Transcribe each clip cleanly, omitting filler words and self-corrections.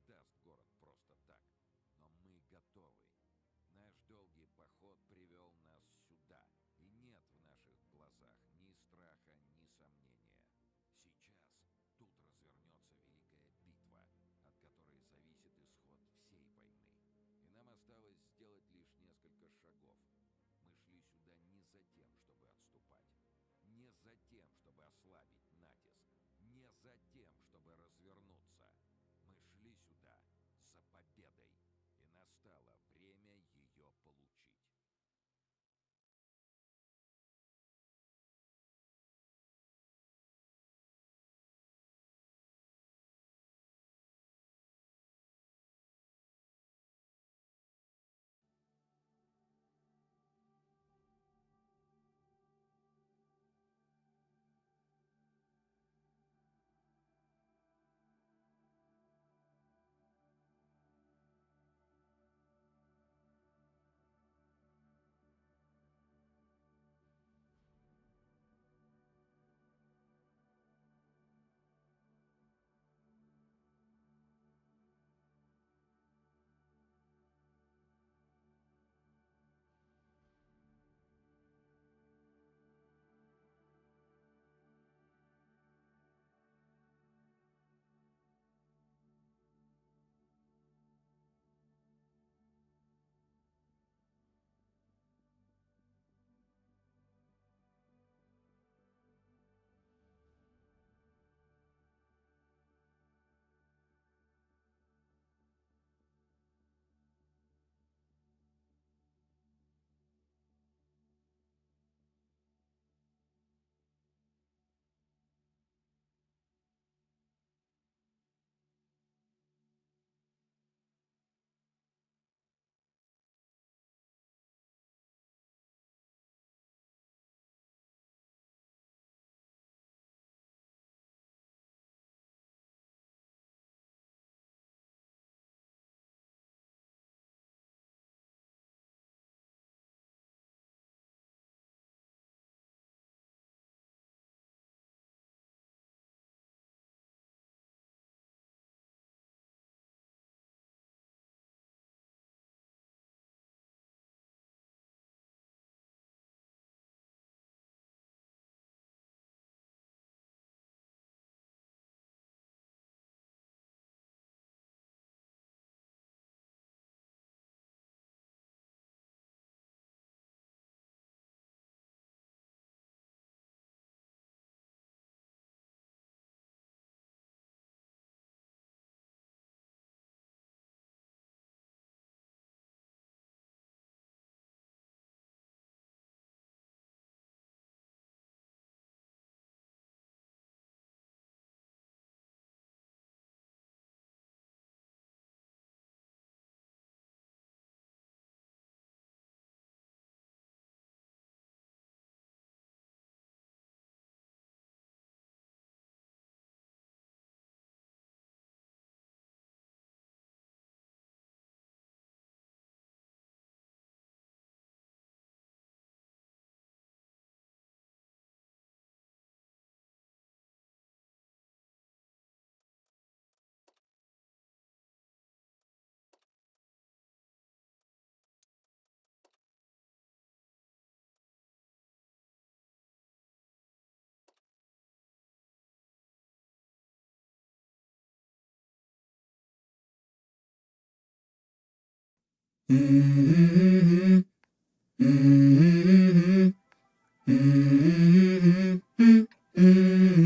сдаст город просто так. Но мы готовы. Наш долгий поход привел нас сюда. И нет в наших глазах ни страха, ни сомнения. Сейчас тут развернется великая битва, от которой зависит исход всей войны. И нам осталось сделать лишь несколько шагов. Мы шли сюда не за тем, чтобы отступать. Не за тем, чтобы ослабить натиск. Не за тем, чтобы развернуться. Мы шли сюда за победой. И настало время ее получить.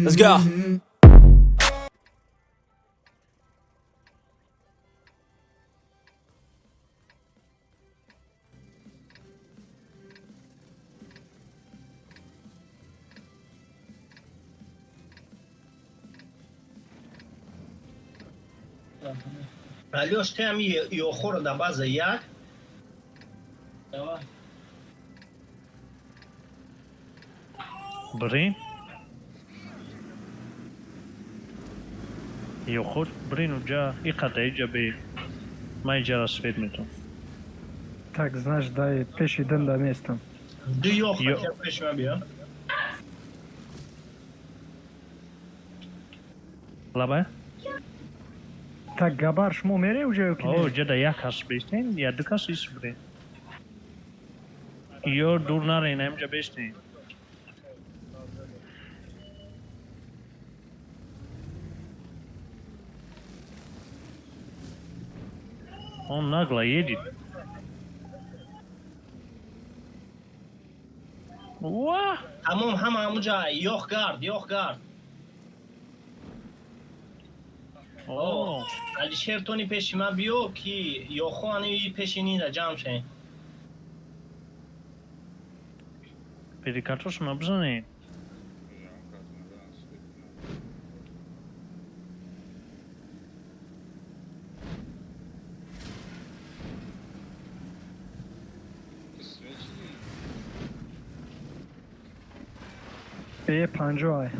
Let's go. Alеш, ти am e o horă de bază ea? برين يخوت برين وجا يقطع يجي ما يجي расфед мето. Так, знаешь, дай пеш идем до места. Du eu Eu- facem pe bine. Labi? Так, Габар, шумо мере уҷа ё ки О, не? ҷада як ҳаст бистен, я ду кас ис бире. Ё дур нарен, ҳамҷа бистен. Он нагло едет. Ва! Tamam همونجا یخ گارد О, алишер тони пеши ман биё ки ёхо ани пеши нина ҷамъ шен. пери картошма бизанед. Е 50.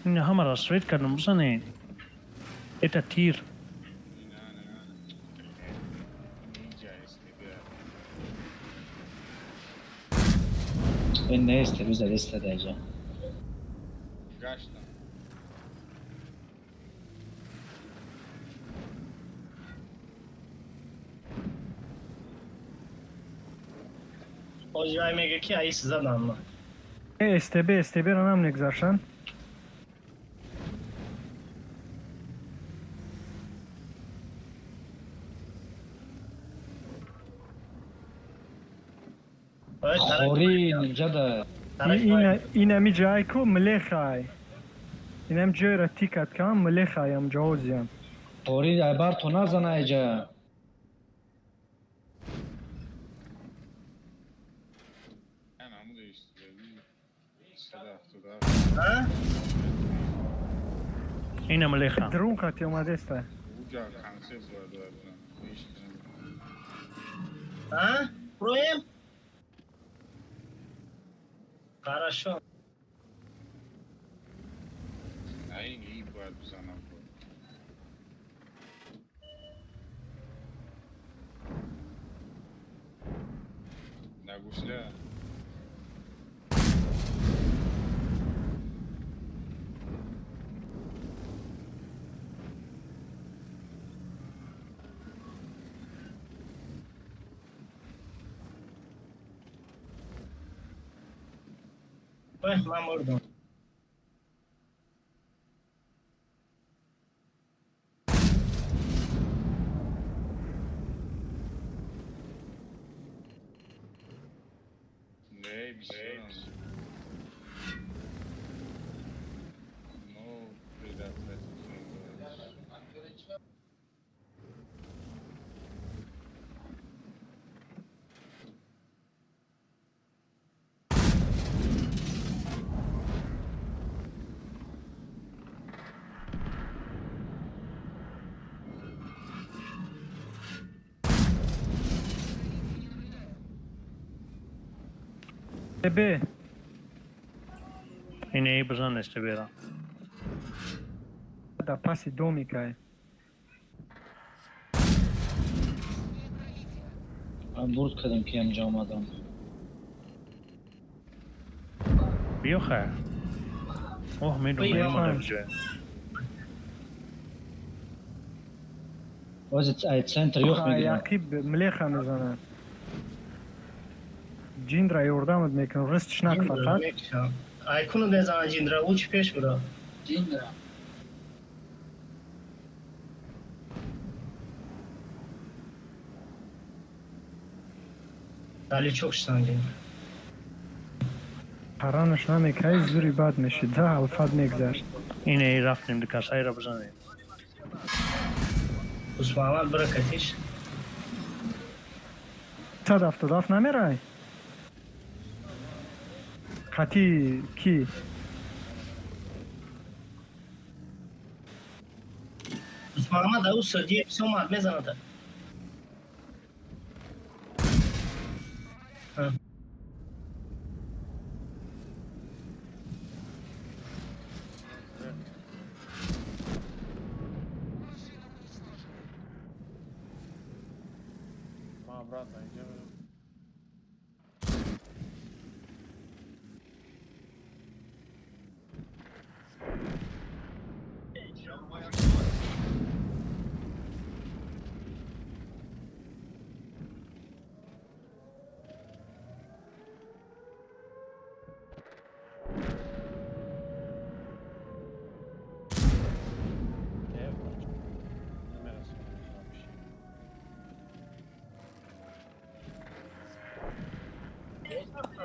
Ин ҳамаро свет кардам бизанед. Это тир. Ben ne ister? Güzel istediğince. Озивай мега ки аис задам ман. СТБ ра намегзашанд. Хори ninja Инами ҷай ку млехай. Инам ҷойра тикат кам млехаям ҷавозиям. Хори aybar to nazana eja. Ha? Ина млеха. Дрон қати омадеста. Ha? Проем? Хорошо. Ой, ман мурдам. СТБ. Ина и бизан естебера. Да паси домикай. Ben burt kırdım ki amcam adam. Биё хай. Ох, медум Биё мемонам хай. ҷоя. Özet ay center yok muydu? Яқиб млеха мезанад. Ҷиндра ёрдамат мекунам. Ристш нак фақат. Айкуну безана ҷиндра, у чӣ пеш бура? Али чук шидан ҷиндра. Қаранаш намекай зури бад мешид. Да алфад мегзашт. Ина и рафтем ди касаира бизанед. Усмамад бира катиш. 170 намерай. Қати ки? Усмамад ау садиye пис омад мезанад.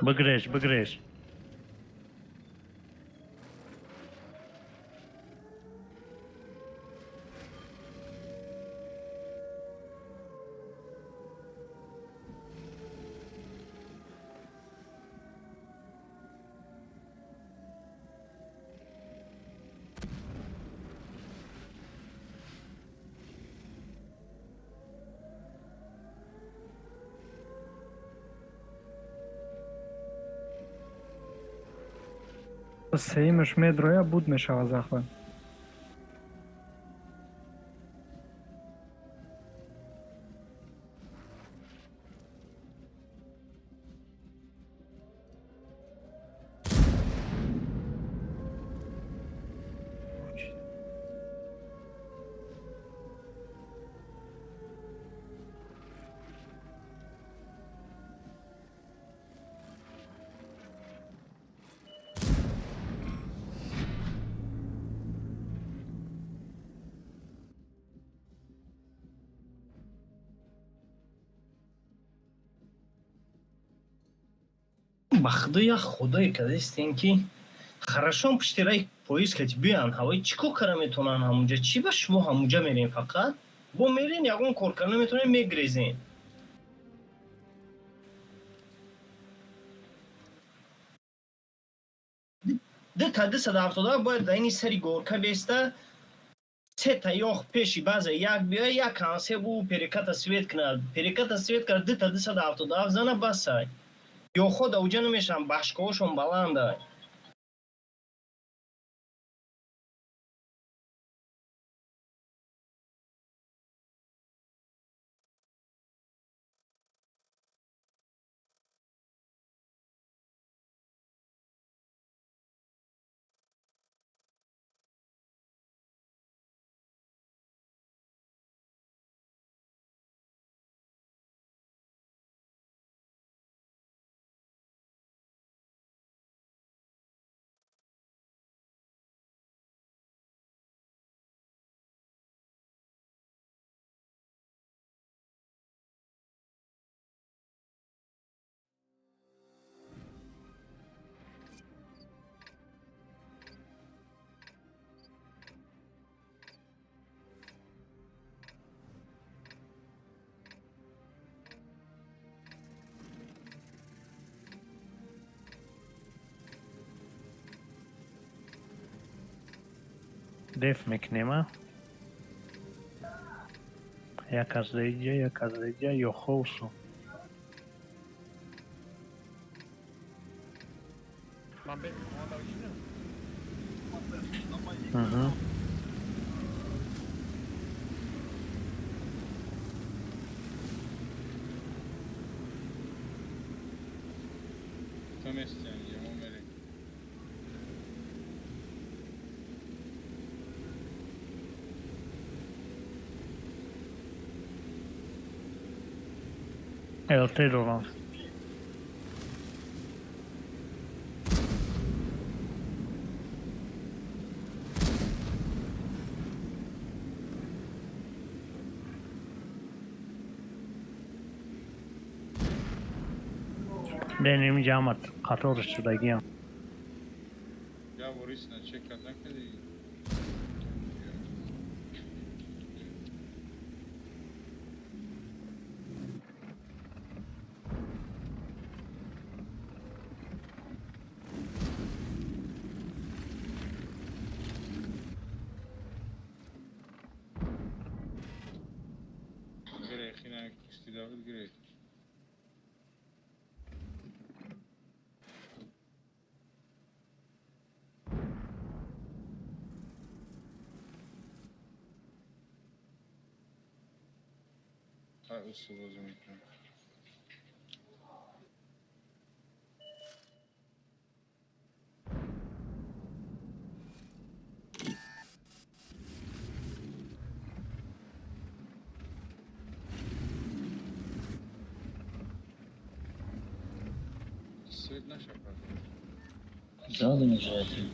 بگریش بگریش. سیمش میدرویا بود میشه از اخوان. Бахдоя худой кадестенки. Хорошо пштирай поиск кати биан ҳавои чӣ кор кара метавонан ҳамунҷа чӣ ба шумо ҳамунҷа мерин фақат бо мерин ягон кор кара наметавонен мегрезен ди тади 170 бояд дайни сари горка беста се таёх пеши баъзе як биёя як консебу переката свет кунад ди тади 170 зана басай ё ход ауҷа намешавам башкаҳошон баландай دف میکنیم. یک از دیگه یا خوصو. El رو دنیم جامعت قطور شدگی هم Ya Boris'le çek atak dedi. Gerek yine istidafı gerek. Hay usul o zaman. Свет наш аппарат. زادم اجازه.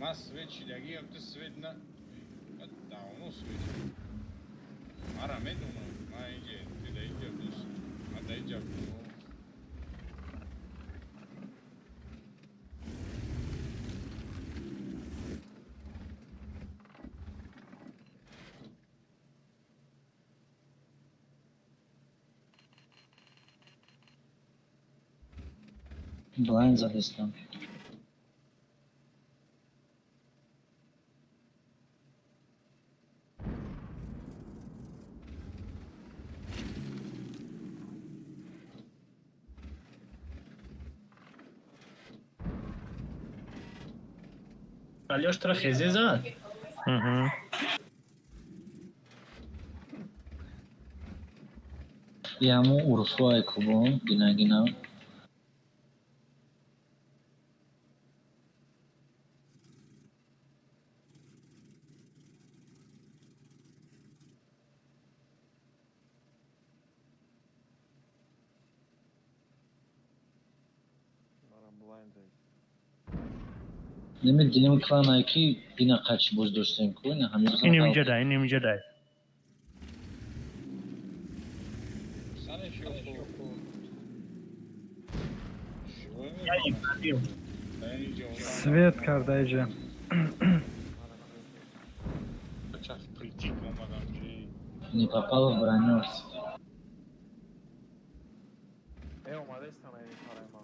ما свет чиляги, а ты свет на... давно свет. Ара медуно, ма иге, ты да иге, а да иге, بلند زدستم. Aliosh tra khezi zad. یه همون عرفای کبون گینا گینا. نمیدونم کلانایی که اینا قچ بوز داشتیم که نه همین روزا اینم اینجا دای، اینم اینجا دای. سنش شوفو. Yani diyorum. Ben iyice Svet karda iyice. Bıçak kritik olmadan şey. не попало в броню. اومده ایستم این پارای ما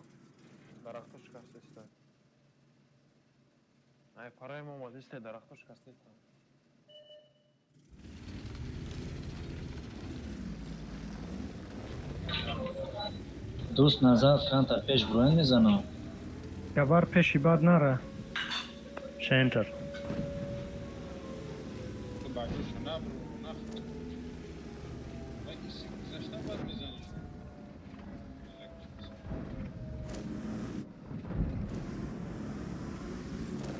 درختو شکسته ایستم این پارای ما اومده ایسته درختو شکسته ایستم دوست نظر کن تا پیش بروین میزنم. Gabar peşi bad nara. سنتر. تو بکشو نبرو نخور. و ایسی گذاشتن باید میزنیش.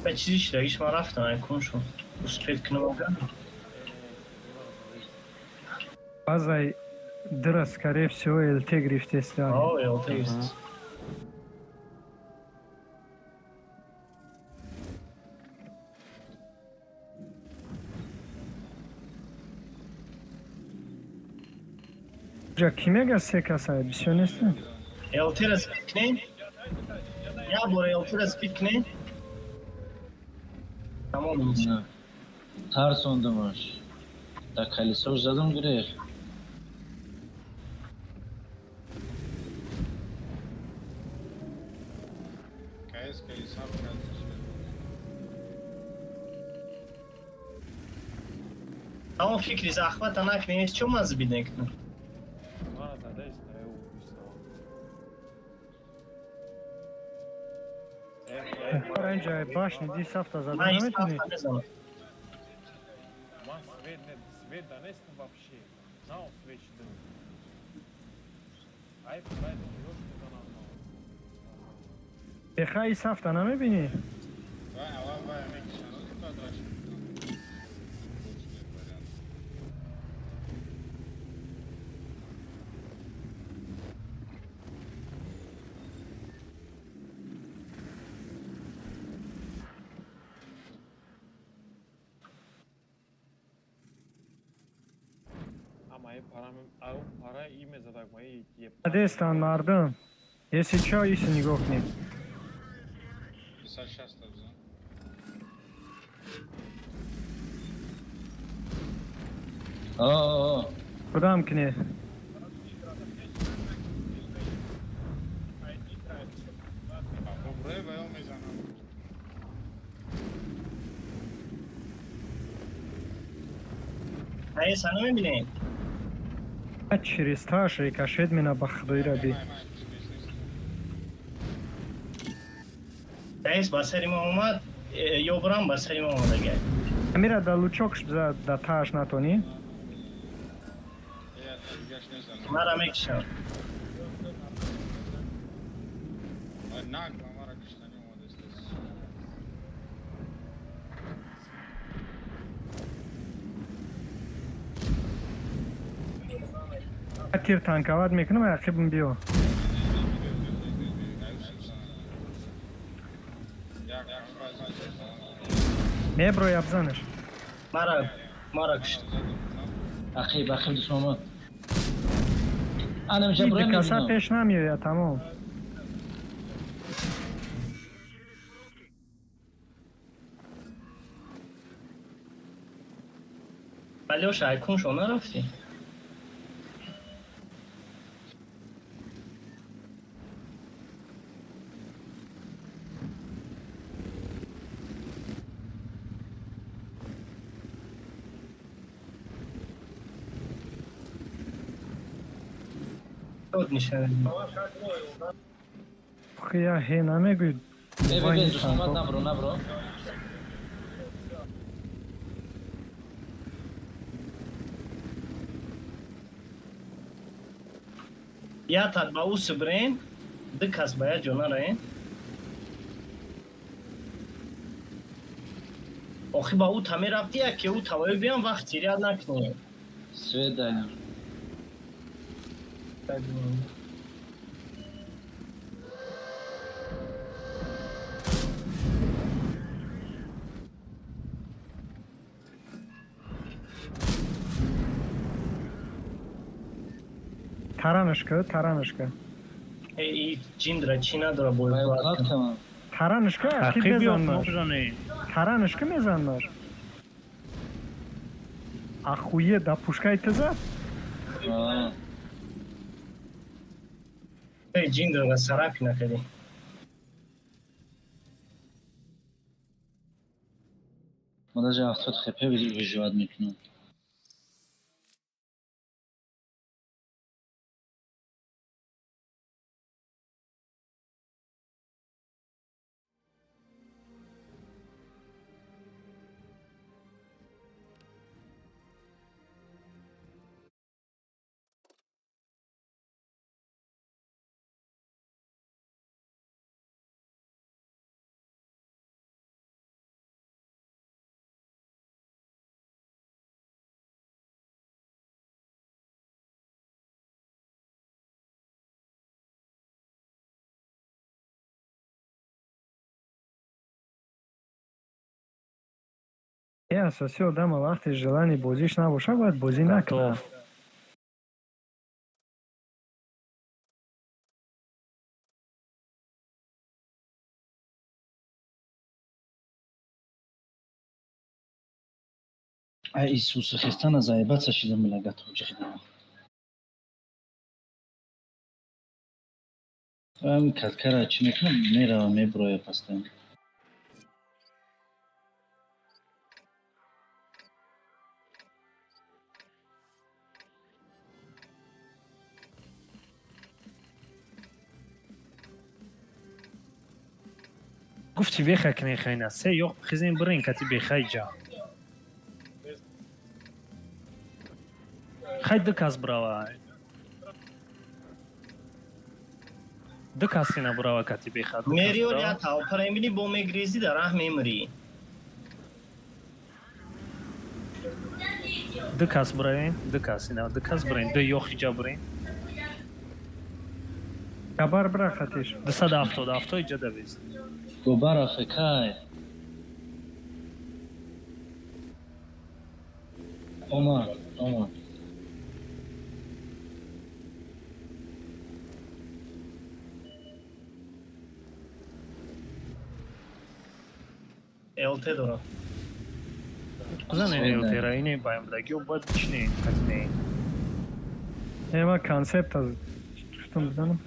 به چیزی شدهیش ما رفتم کن شد اسپید کنم Bazay dras скорее всего ЛТ грифте стали. آه یالته است Ja kime ga seka say bir şey neyse. یالته را سپید کنین یا باره یالته را سپید کنین تمام میشه نه ترسوندمش. تا کلیساش زدم گریخ. Kayıs kayıs hap geldi. تمام فکری زخمت نکنین چون مزه بیدن کنن من زده ایسته او ایسته Ranca başni di safta من zaten این nametini. سخت نزنم من свет донестам вообще знал свет что ай пойду ёшку да нормально Bexay safta namebini. و اول و emek şanı da daş. ama ay para iyi mezadak mı iyi Adestan mardum. Если чё, если не гохни. Mesela şasta bize. آه Kudam kine. Bak o buraya bayağı mezanı. نه سنه میبینین Açri stashi kashid mina bakhdira bi. رئیس با سری ما اومد یا برام با سری ما اومده گرد Amira da luchok da tash natoni. Eğer tabii geç ne zaman. مرا میکشم Ay nak mara kıştani olmadı işte. Atir tankavad میکنم عقبم بیو. Ayıpsın sana. Ya bazen Mebro yapzanır. مرا کشت اخی بخیر دوستم. انا میشه Bir بروین kasa میزنم. peş namiyor ya tamam. علیوش ایکون شو نرفتی کد نشان. خیا هی نمیگوید ببین دوستان نبرو یا تا با او سبرین دکاس باید جونا رای. آخی با او تمی رفتی که او توایی بیام وقت تیریاد نکنی. سوید دایم таранаш ка ای جیندرا چی نداره باید باید کات کنم таранаш ка ки Ақиб ёб безанмаш мобзане. таранаш ка мезанмаш ахуе да пушкай теза ای جیندرا سرапи نکردی. ما даже 70 хп выживать میکنم асоси одама вақте желани бозиш набошад бояд бозӣ накунад. ай Иисуса Христа на заебаться шидам мила готов ҷиҳдам ам каткара чӣ мекунам меравам меброя пастан гуфти вехак нехайна се ёq хизин бирин кати бехайҷа хай дикас брава дикасина брава кати беха میریور یا تا پرایمینی با میگریزی در راه میمری. дикас бравин дикасина дикас бирин ду ёқиҷа бирин габар бира хатиш 270 иҷа давист губара фекай оман الته دارم. кузане элтера ини баёмдагио бояд бишне катине ема концепт аз штум бизанам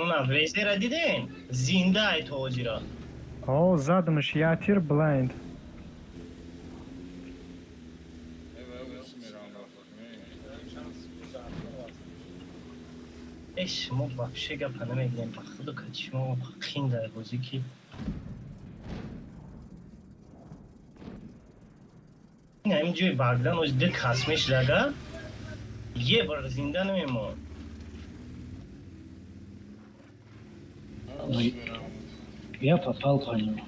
اونا ویزه را دیدین؟ زنده ای توجی را. о задмаш я тир blind اش ما вообще گپ نمیگیم خدا کچی ما خین در بازی کی این همینجوری بردن از دل خسمش لگه یه بار زنده نمیمون я попал по нему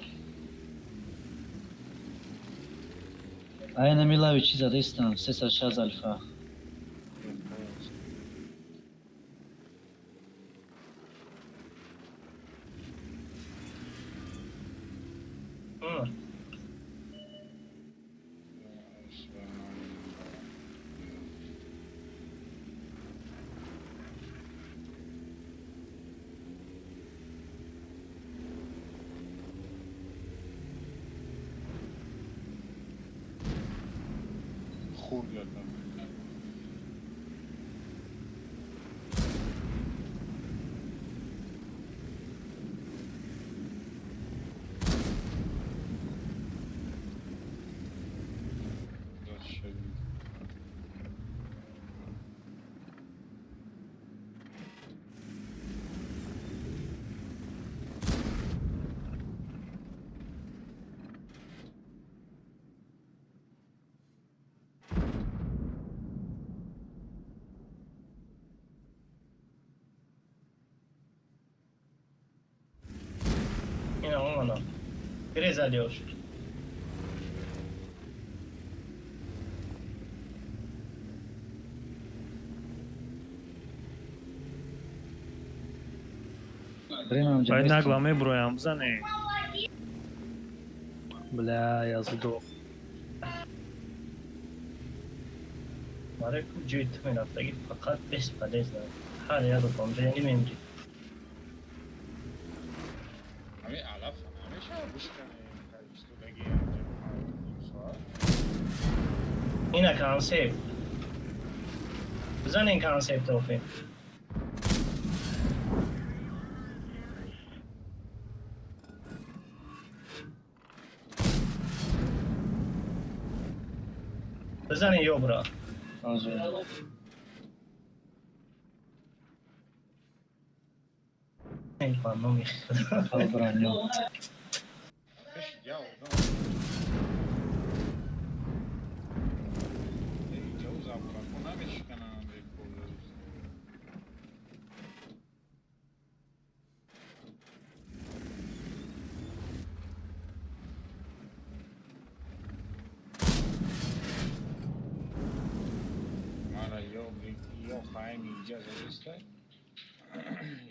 айна милави чиза дестам 360 альфа خورلتا اومانا گریز علیوش Время он Ай, тебе нагло мы броем, заны. Бля, я сдох. ماره کو جوی تو میرفت اگه فقط بس پلیز دارم هر یاد رو کنم جایی نمیمری همه علف همیشه گوش کنه ایستودگی اینجا ساعت اینه کانسیپ بزن این کانسیپ توفی بزن این یوبرا آزو این پانو میخواد Albranio. Fish jau, no. Jau zapra, ona mexicana depois. Mara, eu Jaime icazə istər.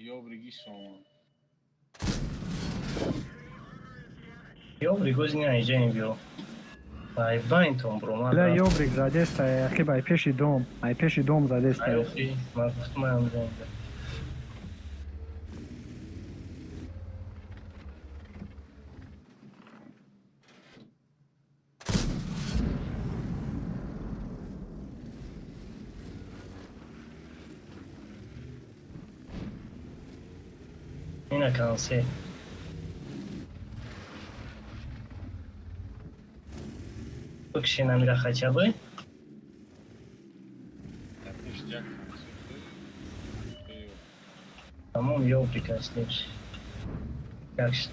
Eu brigi soma. یوبری گوزی نه اینجا این بیو ای باینتون برو من لا يوبريك زادستا يا اخي باي بيشي دوم باي بيشي دوم زادستا ایوخی من گفتم من اینجا اینجا اینه کانسی بکشی نمیره خچه بای Yapışacak konsepti. تمام یوبری کستیش یکشت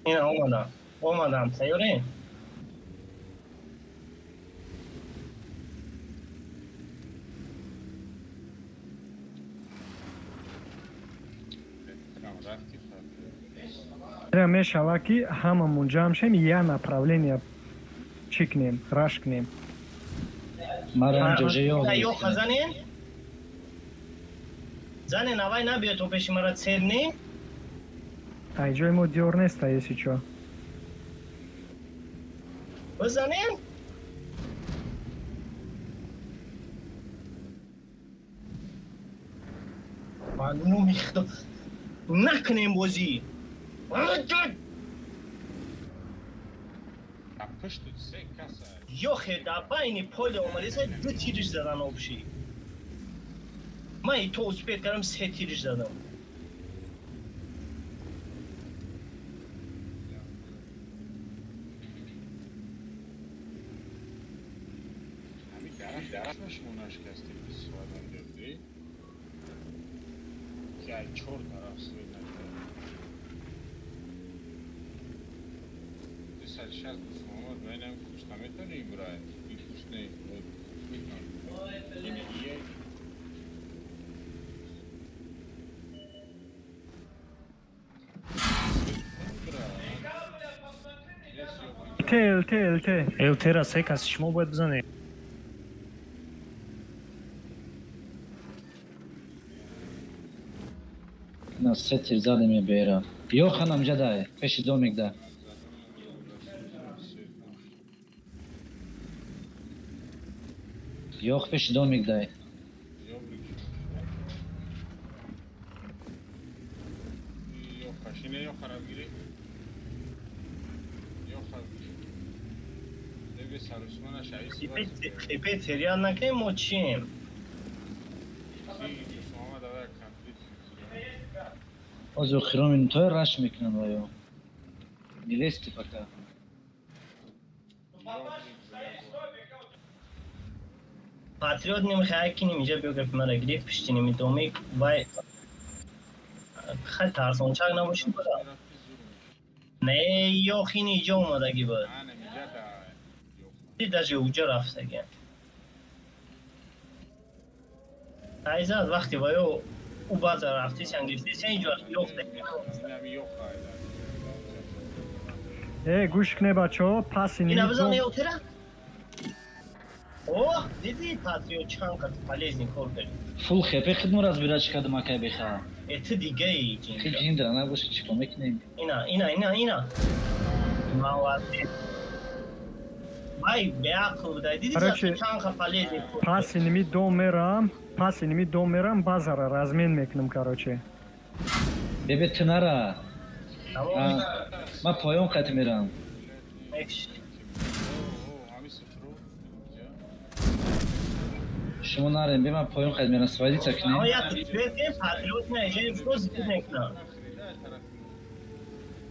اینه اومدم تیوری Tamam, rafti farklı. Прям шаваки хама мунджамшем я направление чикнем, рашкнем. Mara önce yok. یو خزنین زنین اوای نبیه تو پیشی مرا تسیرنی Ай, джой ему дёрнеста, если чё. بزنین معنو میخدم نکنیم بازی Yapıştı sen kasa. یخه در بین پل اومده سه دو تیرش زدن آبشی من ای تو اسپیت کردم سه تیرش زدم Hani daraş munaş kasti bir sıradan döndü. Ya çor tarafı döndü. Desel şaz bu sonra benim kuştametten iyi buraya. Bir kuş ne? Yine iyi. Те. Элтера секас, шмо будет бзаны. Nas setir zadim je bera. Yok hanım cadaye. Peşi domik da. Yok peşi domik da. Yok kaşine yok harabgiri. Yok harabgiri. Deve sarısmana şahisi var. خیپه تریان نکنیم ما چیم Soma da var kantrit. Ozu khiromin toy raş miknan vayo. Nilesti faka. پاتریوت نمیخواه که نمیجا بیو گفت مرا گریف پشتی نمیدومی وای خیلی ترسون چاک نباشید بدا نه یا خیلی اینجا اومدگی بود Ha ne mica da yok. دیده جو اونجا رفته گه عزیزم وقتی وایو او باز رفتی سنگیشتی چه اینجا یخته اینم یخ خایده گوش کنه بچه ها پس اینا اینمی بزن دوم یوتره اوه دیدی پاتریو چند کت پالیزنی کور کرد فول خپه خدمت از بیرا چکد مکه بخا ات دیگه ای خیلی جین درانه باشه چیکار میکنیم اینا ما واسه وای بیا خود دیدی Короче, چند کت پالیزنی کور پس اینمی دوم میرم بازار رزمین میکنم короче. ببه تنارا تمام ما پایان قط میرم ایش همی سفرو شما ناریم بما پایان قط میرم سوادی اما تکنیم یا تریت پاتریوت نه یه فروز نکنه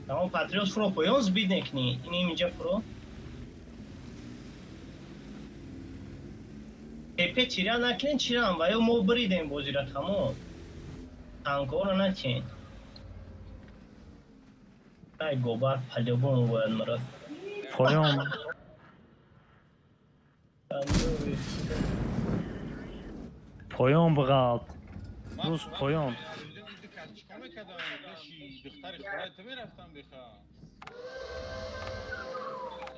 تمام پاتریوت فرو پویوز بید نکنی این اینجا فرو تپه چیرا نکنین چیرا وایو مو بریدیم بازی را تمام تانکو رو نکنین ای گوبار پلیبون باید مرد پایان بغالد روز پایان چیکار میکردم داشتی دختر خورای تو میرفتم بخوا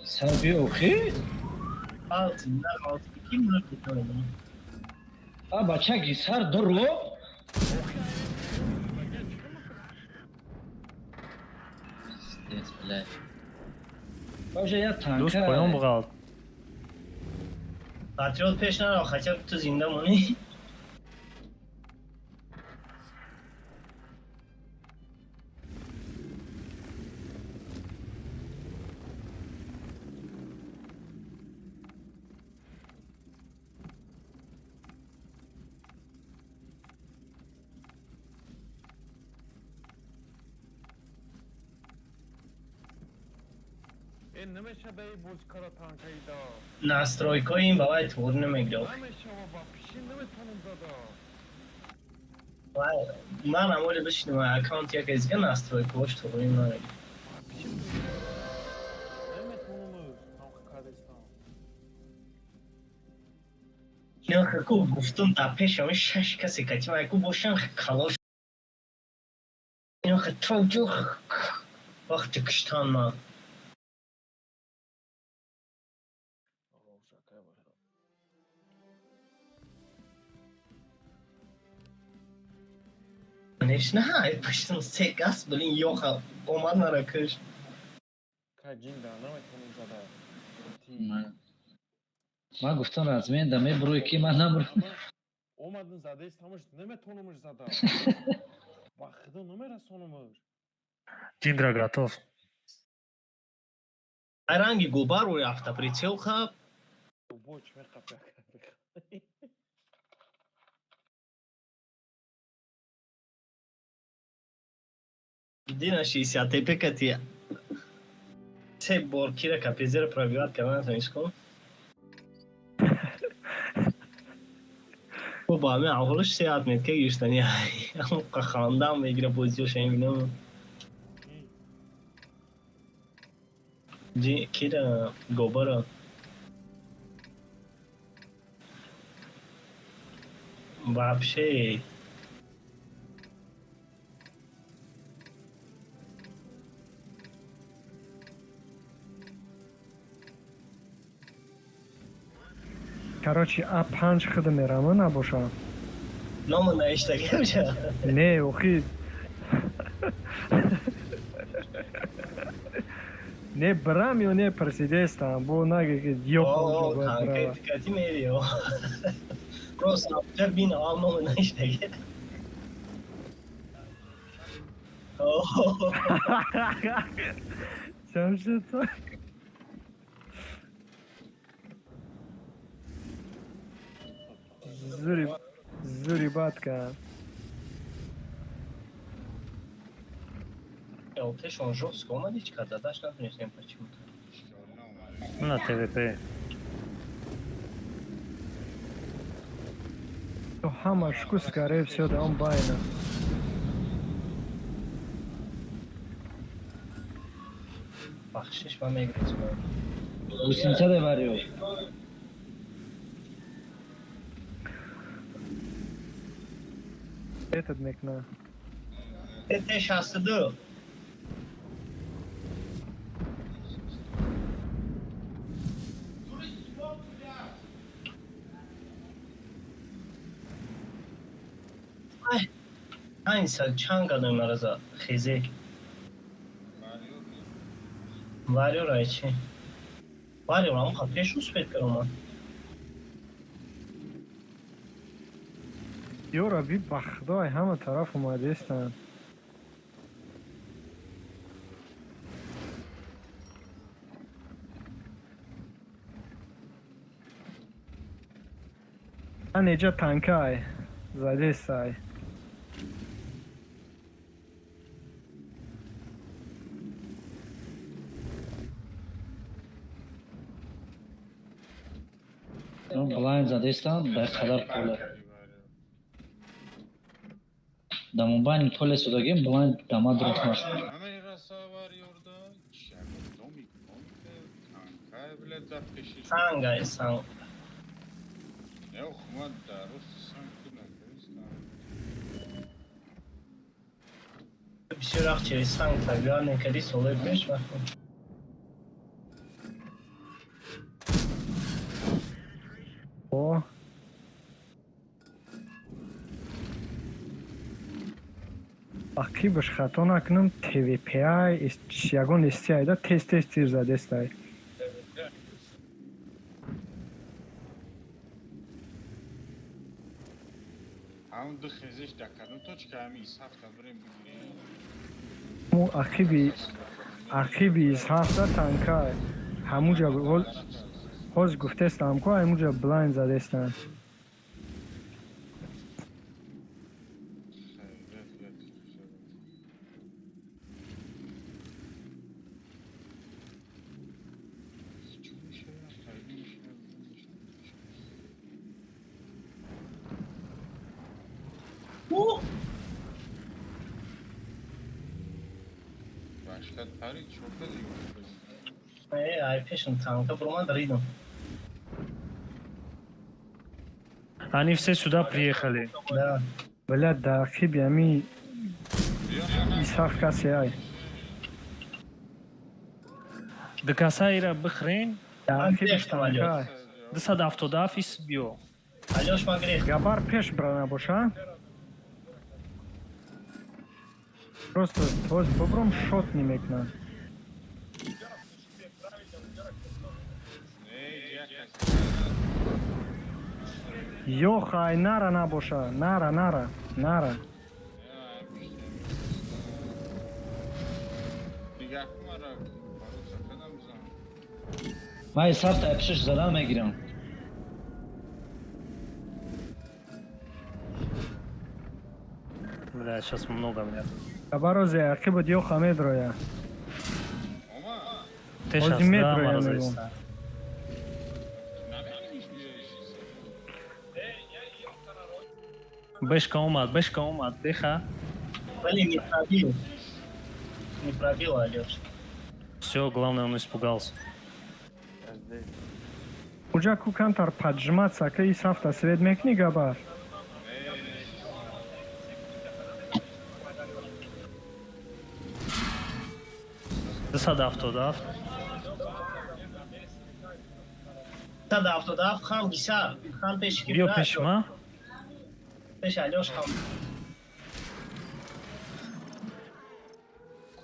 سر بیا اوخی؟ آلت نه آلت کی مرد بکنم بچه گی سر درو؟ باشه یا روز تانکه پایان بغالد پاتریوت پیش نرو خچه تو زنده مونی این نمیشه به این بوزکارا تانکایی دا ناسترویکو این بابای تور نمیگرد نمیشه بابا پیشین نمیتونم دادا وای من اموری بشینم اکانت یک ازگه ناسترویکوش توری نمیگرد پیشین نمیتونم تانک کردستان یا خکو گفتم تا پیشم شش کسی کتی و اکو باشن کلاش یا خطو جو وقتی کشتان ما نیش نه پشتم سه گاز بلین یوخا اومد نرکش که جین دا نمیتونم دادا من گفتم رزمین دمه بروی کی من نمرم اومدن زده استمش نمیتونمش زدا وقتا نمیرسونمش Джиндра готов. رنگی گوبار روی افتا پریچه خب боч мекапя Dina 60 пекати. Се боркира капизера пробиват каналната ниско. Баба ми ахолш се атмет ке гиштани. Ам қахандам мегира позицио шеминам. Джи кира гобара. Вообще Короче, А5 хида мерам, набоша. нома наиштагимча. Не, охи. Не брам ё не президестам, бо наге ёхо. О, кати мерио. Просто я бин алмама наиштаги. О. Чамшит. Зури батка. Вот ты что, он жестко умаличка, да дашь нам внешним почему-то. На ТВП. Хама шку скорее всего да он байна. Бахшиш ба мегрез ба. Гусинца да варио. Этот мекна. Т 62. Ай, айнса чанга номера за хизе. Вариор айчи. Вариор ам хапеш успет карама. Ёра би ба худой ҳама тараф омадестанд. Ан эҷа танкай задестай. Blind zadestan به قدر پوله دمونبانی پوله سوداگیم blind دما درست نشد همه رسا واریوردا شب دومی کنده تانکای بله زد کشید Сангай сан. نه خماد داروس سانکی نکرستان Бисёр вақт через санг табиар некади соле пеш вақт. О. Акибаш хато накунам ТВП ягон истиайда тест тир задестай. همون دو خیزش دکرن تو چه کمی ایساف کبریم بگیریم Мо ақиби из ҳафта танкай. Ҳамуҷа ҳоз гуфтестам ко ҳамуҷа блайн задестан. Başka tarih çok da değil. Ай пешн танка промад ридам. Они все сюда приехали. Да. Блядь, да ақиби ами из ҳафт касе ай. Дакасаира бихрен. Да ақибиш Пеш тамаҷо. танкай. 270 ис биё. Алёш магрех. Габар пеш брана боша. Просто ҳоз бобром шот намекунад. Ёхай, нара набоша, нара. Nigah kumara barusa kadam zan. من ایساف تا اپشش زدن میگیرم Бля, сейчас много мне. Габарозе ақибот ёха медроя. Ama Ты Возле сейчас метро да, я разрезай. Бешка умад, деха. Вали не пробил. Не пробил Алёш. Все, главное, он испугался. Уҷа ку камтар паджмаца ка из ҳафта свет мекунӣ габар. $270. Tad автодаф хам гисар. Хам пеш Биё пешма. Пеш Алёш хам.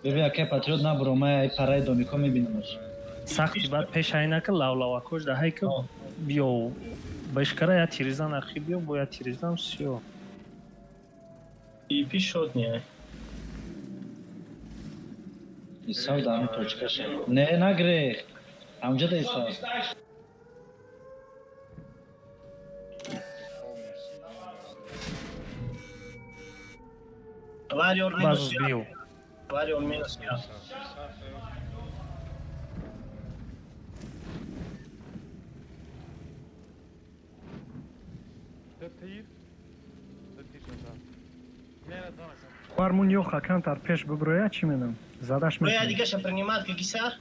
ببین اگه پاتریوت نبرو من پرای دومیکو میبینمش Сахти баъд пешайнака лавлавакош даҳай ки биё бешкара я тиризан ахи биё бо я тиризан всё. И пиш шот не. ایساف دامی توچکشه نه نگریخ همونجا ده ایساف Вариор Базу минус. сбил. Вариор минус. Фармун ёха камтар пеш биброя чӣ менам? Задаш Роя мекунӣ. дигаша принимает как гисар.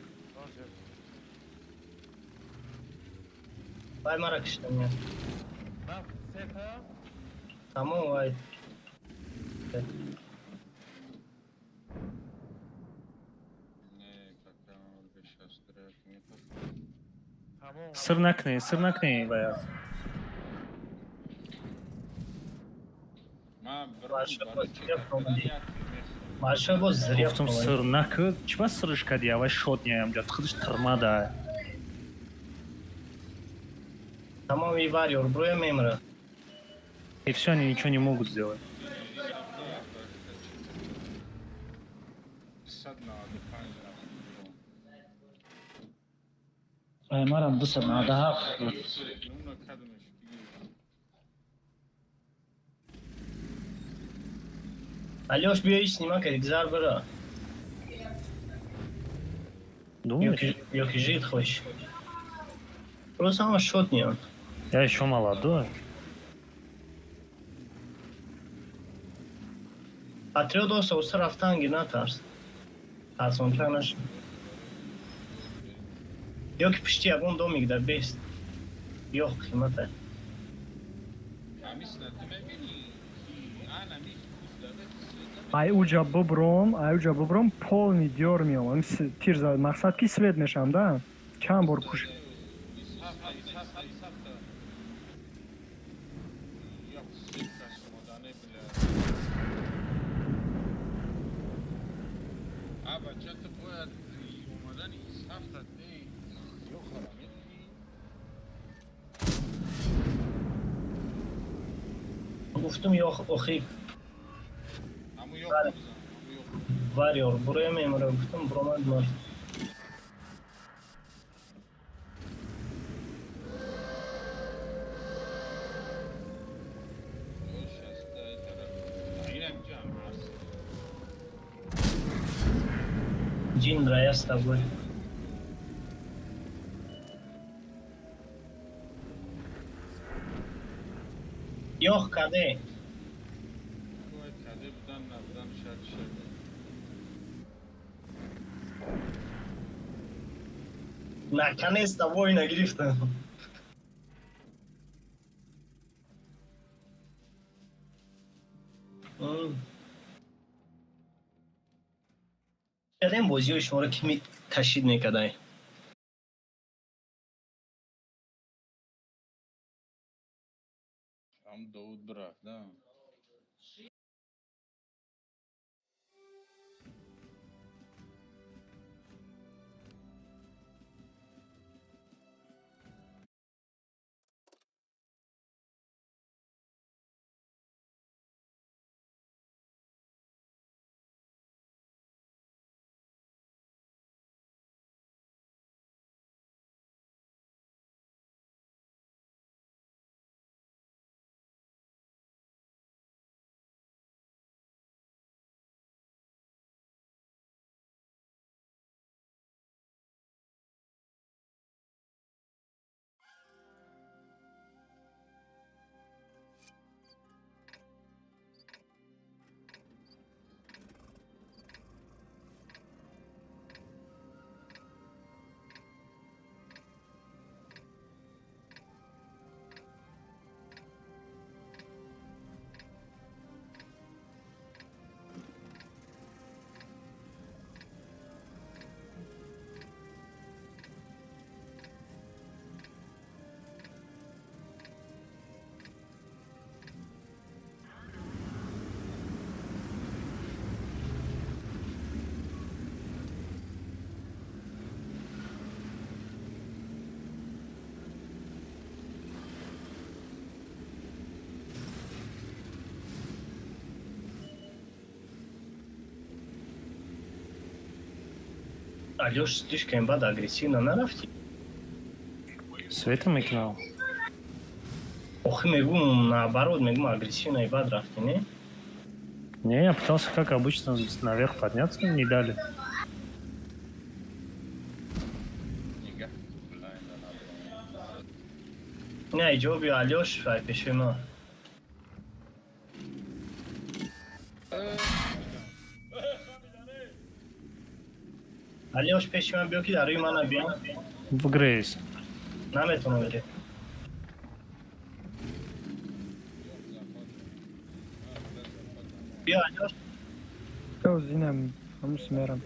Вай мара киштам я. Тамом вай. Не, какая Ольга сейчас трек не Sır nakne bayağı. Ма Başka брат, bir şey yapmadım. Başka bir zırh Guftum yapmadım. sır nakı. Чего сырышка дия? Вай шот не ям. Tıkış tırmada. Tamam iyi varıyor. Buraya memuru. И все, они ничего не могут сделать. Sadna define. Ay maram dusad na daha. Nuna kadmış. Алёш, бери снимай, как зар бра. Думаешь? Yok жить хочешь. Просто он шотнее. Я еще молодой. Patriot olsa o taraftan gir ne atarsın? Atson planlar. Yok pişti ya bunu domi gider best. Yok kıymet et. Amis na demebini. Ana mi ай уҷа бубром полни дёр меомам тирза мақсад ки свет мешам да чанд бор куш Aba çatı boyat umadan hafta değil. Yok harameti. Guftum yok oxi Ama yok Var. kızım, ama yok. varıyor. Buraya memuru guftum bromadılar. Yok şasta taraf. Aynen can. Джиндра, я с тобой. Yok kade. Koy tadı buradan şart. Наконец-то война грифта. یادم بازی شما رو که تشدید میکردن Tam Davut bırak da. Алёш слишком бада агрессивно на рафте. Светом и канал. Ох, мегу наоборот, мегу агрессивно и бад рафте, не? Не, я пытался, как обычно, наверх подняться, не дали. Nigah. Aynen abi. Не, иджоби Алёш, ай пешема. Алёш пешема бьёки дар руи мана биям. Грейс. Наметонам бере. بیا Alyosh. Göz yine mi? Hamus meram.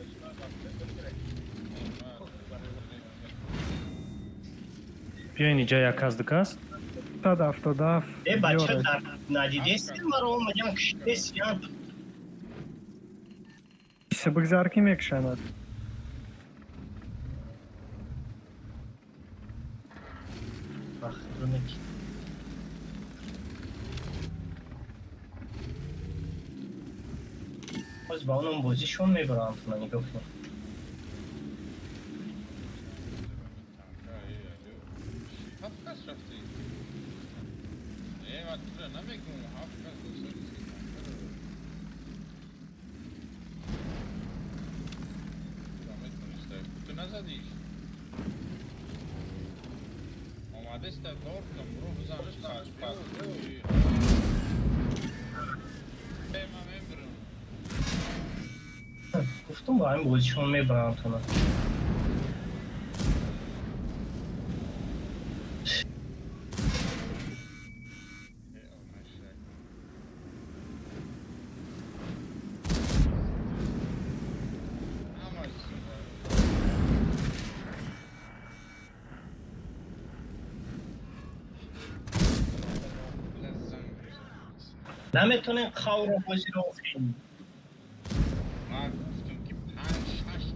بیا اینجا یک کس دکست. Автодав. بچه در ندیده سیل مرا اومدیم کشته سیان. Bıgzar kim ekşanat? Bak demek. باز با اونم بازیشون میبرم تو منی گفتم. Hafkas rafti. Eyvah dur ne bekliyorsun? Hafkas olsun. Rahmet işte. Tu nazadی. آماده است دور کنم برو بزنش خاص پاس. من میبرم. گفتم با این بازیشون میبرم تو من. نمیتونین خاور رو بازی رو خیلی. من گفتم که 5-6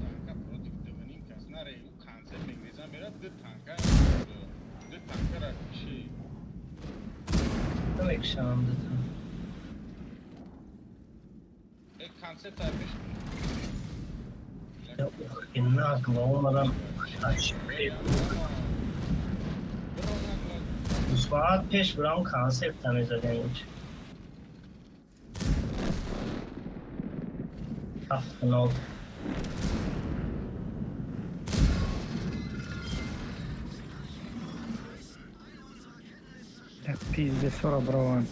تانکا پرودکتیونیم کس نره او کانسپت میگذارم میره 2 تانکا را چی نمیکشم دیدم. یک کانسپت پیش این ناگلا اومدم خشکی. دو ساعت پیش برام کانسپت میزدن اینجا. Afternoon. Ya pizde sonra bravan.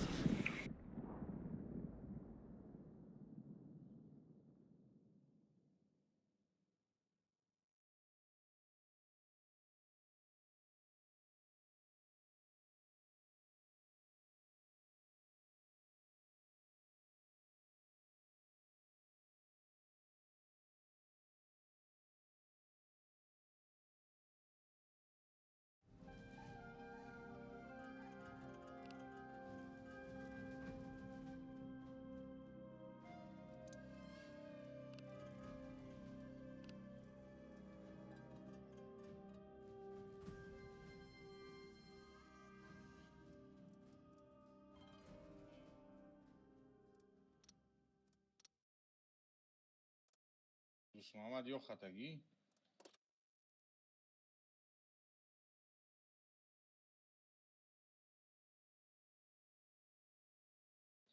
دوست محمد یا خطگی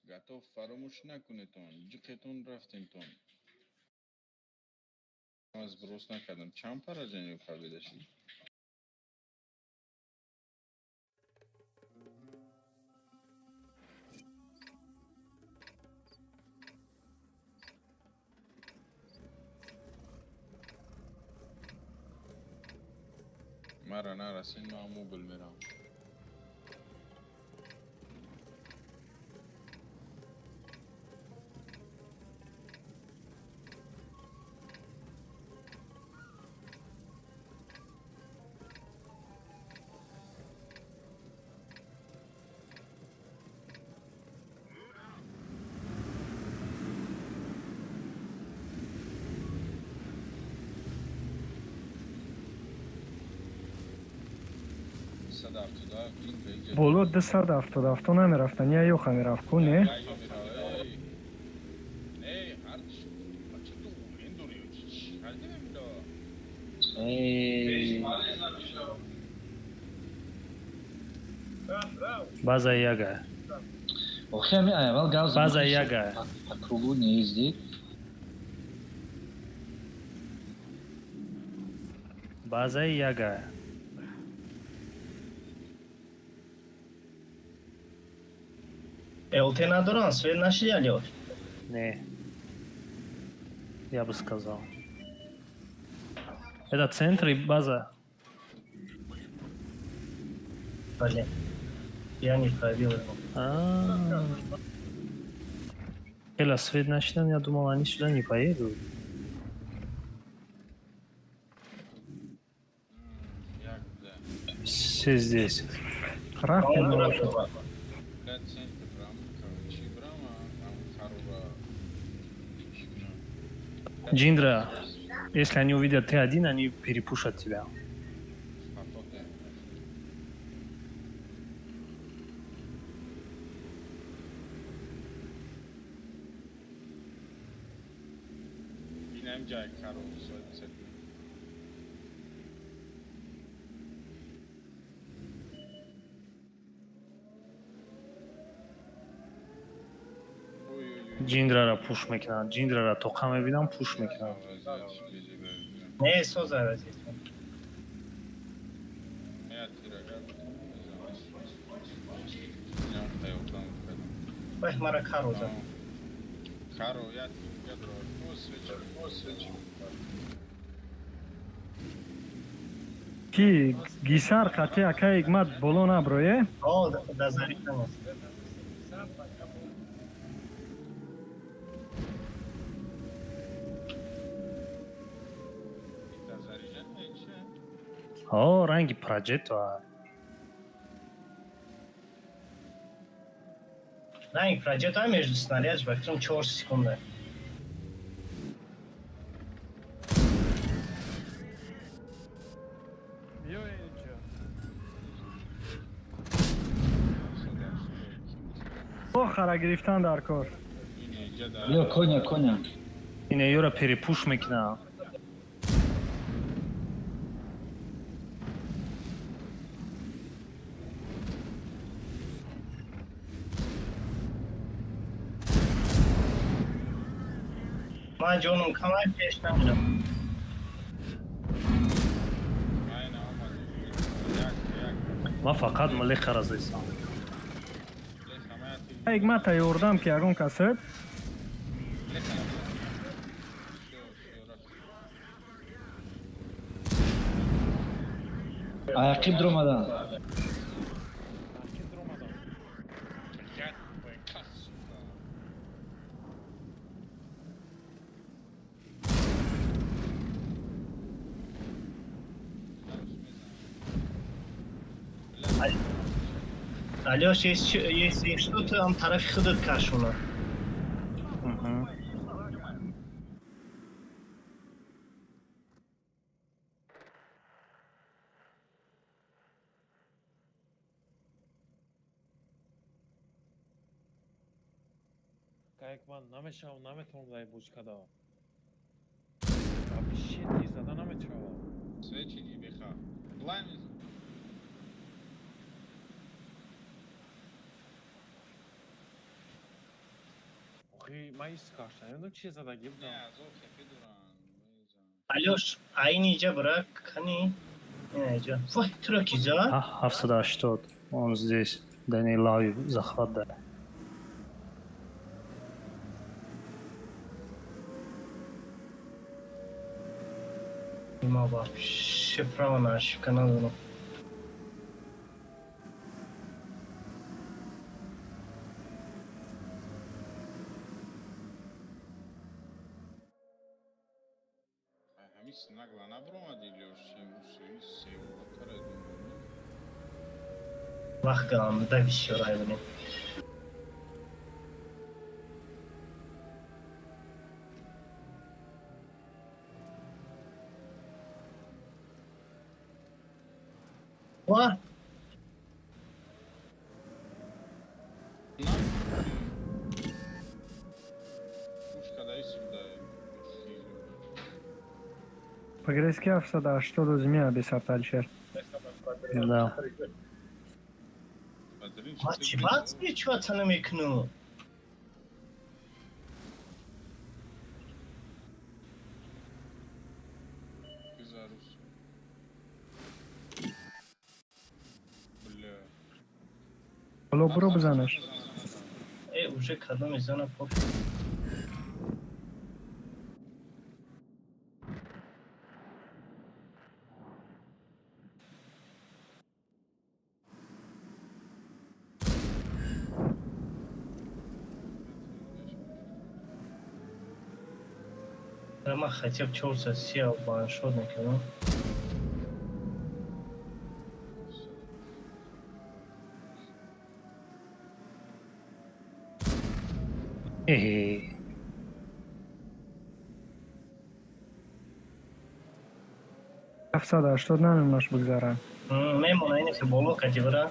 گاتو فراموش نکنید تون جیکتون رفتین تون از بروس نکردم چند پارا جنیو خریدشی مرا نرسین نامو بالمیرام Bolo 270 to nemiraftan. Ja Jocha miraf ku ne? Baza Yaga. Okşam ya evvel gaz. Baza Yaga. Akrubu ne izleyip? Baza Yaga. Элтенадоран, свет нашли Алёш? Не. Я бы сказал. Это центр и база. Блин. Я не пробил его. Хела свет начинал, я думал, они сюда не поедут. Як де? Все здесь. Рафтинг Onlara bo'lishi. bor. Центр брам, короче, брама, там Харура. Джиндра, если они увидят Т1, они перепушат тебя. Binem cay Karo, söyle. Джиндрара пуш мекунад. Джиндрара тоқа мебинам пуш мекунад. Ne söz vaziyeti? Bak mara kar olacak. Karo, я освечу. Ki Gisar qati aka igmat bolo nabroye. O da zariften olsun. О, ранги проджето. Renk projet var между снаряд, bakıyorum 4 sekunda. Охара гирифтан дар кор. Yo, konya. Ine Yura перепуш мекунад. Ben canım kamera peşten gidiyorum. Ма фақат мали қараз дестам. Игмат ayordam ki agon kaset. Ayakib durmadan. Алёш, если что, там тарafı хыдыт кашуна. Как man намешав, наметон дай бучкада. Вообще ти зада намечава. Свечи не беха. Пламя. Охи, майс кашта. Ну че зада гибда. Не, зор кепидуран. Алёш, aynıca bırak. Hani aynıca. Vay, çok güzel. 780. Он здесь. Дани лайв захват да. İma bak, şifre var, şu kanalını. Hamis nagla nabroma diliyor şimdi seviyor bakara Bak kanalında bir şey var benim. Var. Пушка дай сюда. По-грецки 780 змея без Альшер. Да. Maçı bat bir çuvatanı meknu. Безарус. Бля. Bolo bro bzanash. Уже kadın izlana pop. من хотя бы 430 баншот накидам. هفتصد هشتاد نمیماش بگذارم میمونه اینه که بالا کتی برا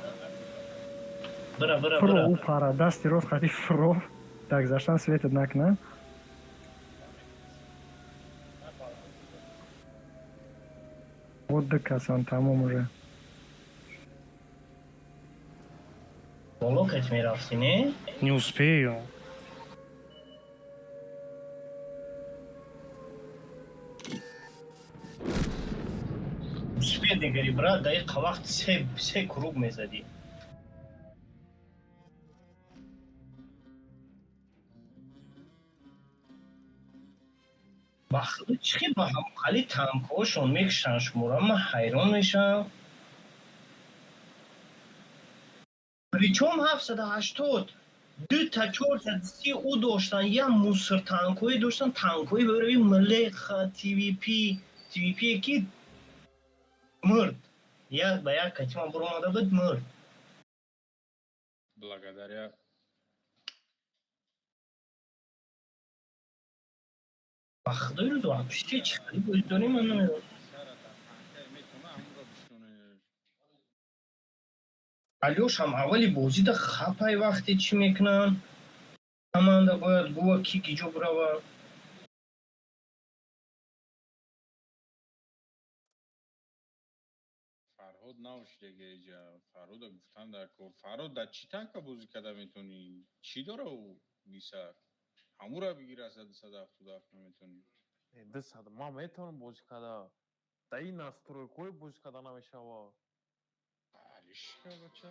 فرو او پارا دستی روز خطی فرو так заштан светит накна вот докасан тамом уже بالا کتی میرفتی نه؟ Не успею. سپید نگری برا دقیقه وقت سه کروب میزدی بخدا چی با هم خالی تنکاشون میکشن شمورا من حیران میشم پریچوم 780 دو تا 430 او داشتن یا موسر تانکوی داشتن تانکوی بروی ملخ تی وی پی کی مرد یا با یک کتی من برو ماده بود مرد Благодаря بخدا رو دو هفته چی خیلی باید داریم من نمیدونم سرطان حقیقه میتونه همون رو بشونه. علیوش هم اولی بازی ده خپای وقتی چی میکنن همان ده باید گوه کی جو بروا فرهاد نوشته گیجا فرهاد گفتن در کو فرهاد در چی تنکا بازی کرده میتونی چی داره او بیسر همو را بگیر از 177 نمیتونی 200 ما میتونم بازی کرده تا این настройкой бузь когда намешава алишка бача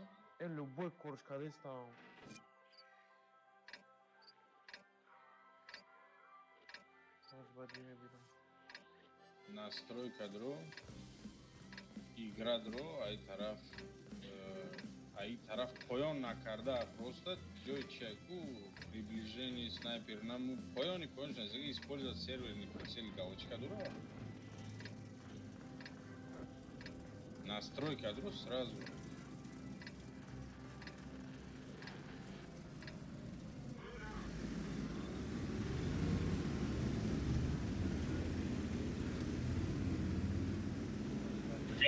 любой корж кадестам настройка дро игра дро ай тараф поён накарда просто ҷои чеку приближение снайпер наму поёни конечно использовать серверный прицел галочка дро настройка дро сразу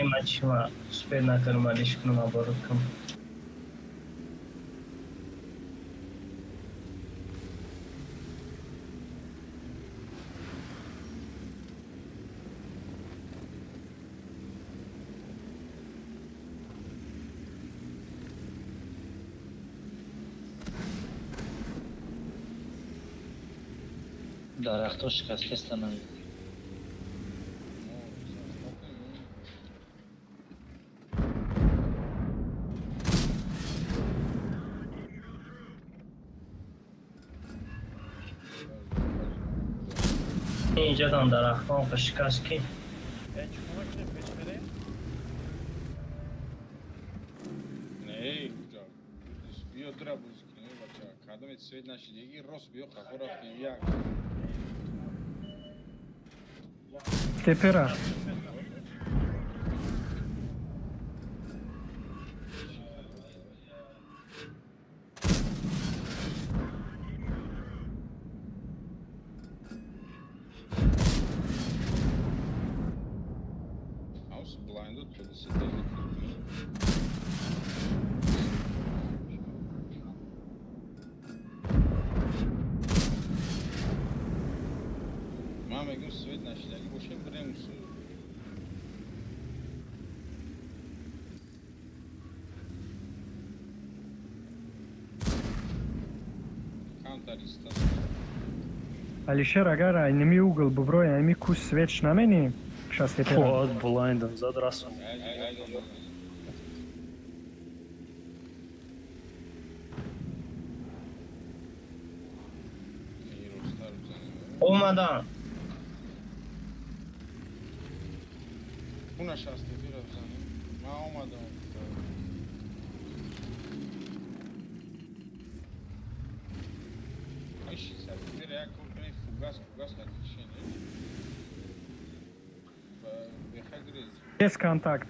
من چی ما سپید نکنم علیش کنم عبارت کنم درختها شکسته استنم اینجا دام درختان و شکست کی не уҷа биё дура бозӣ кунем бача кадомет свет нашидеги рост биё қаҳо рафтем як тепера ҳамс блайндо 39 ман мегӯм свет нашидаги бошем бирем усу камтариста алишер агар айними угл буброй айми кус свет шнамени сейчас тепера Фуат блайндом зад расу. اومدم Una șaste, bine răzane. Mama, da. Ai și să vede ea cum e fugas ca tine. Без контакт.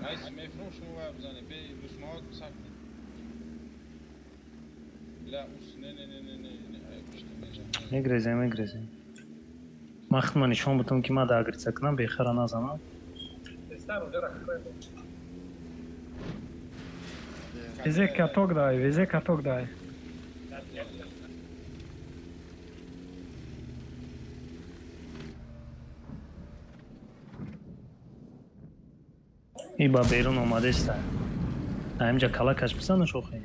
Айс мефрон шумо бзане бе дусмаот сакни. Ля ус не ай пиште меҷа. мегрезем. Махтума нишон бутам ки ма даагрица кунам, бехара назанам. Везе каток дай. И ба берун омадеста. Аимҷа калакаш бисана шохе.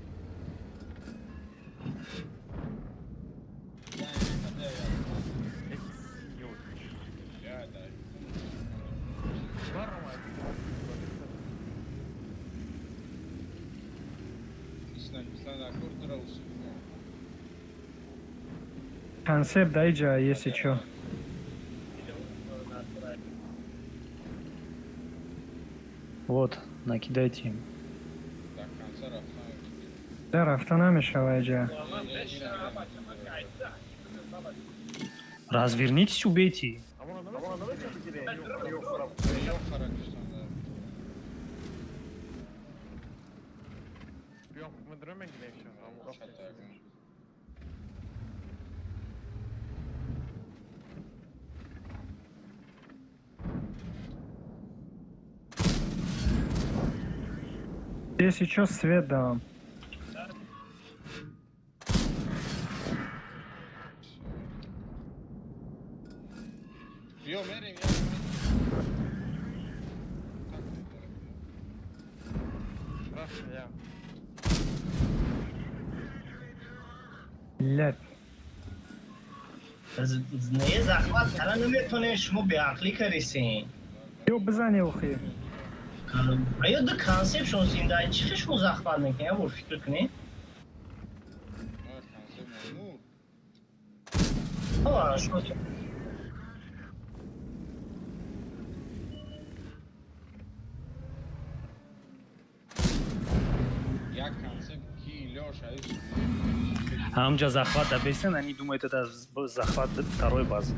Я дай. Ислам акордра ус. Концепт дай джа, если чё. Вот, накидайте им. Так, концер автомобиль. Да, рафтана мешавай джа. Развернитесь, убейте. Если чё, свет дам. Yo, merem ya. Блядь. نه زحمت الان نمیتونه شما به عقلی کریسین Yo, بزنی اخی. آیا دو کانسیپ شما زنده چی خیش مزخمت میکنی یا فکر کنی؟ آه شما Як концепт ки Лёша Амҷа захват абесен, они думают, это захват второй базы.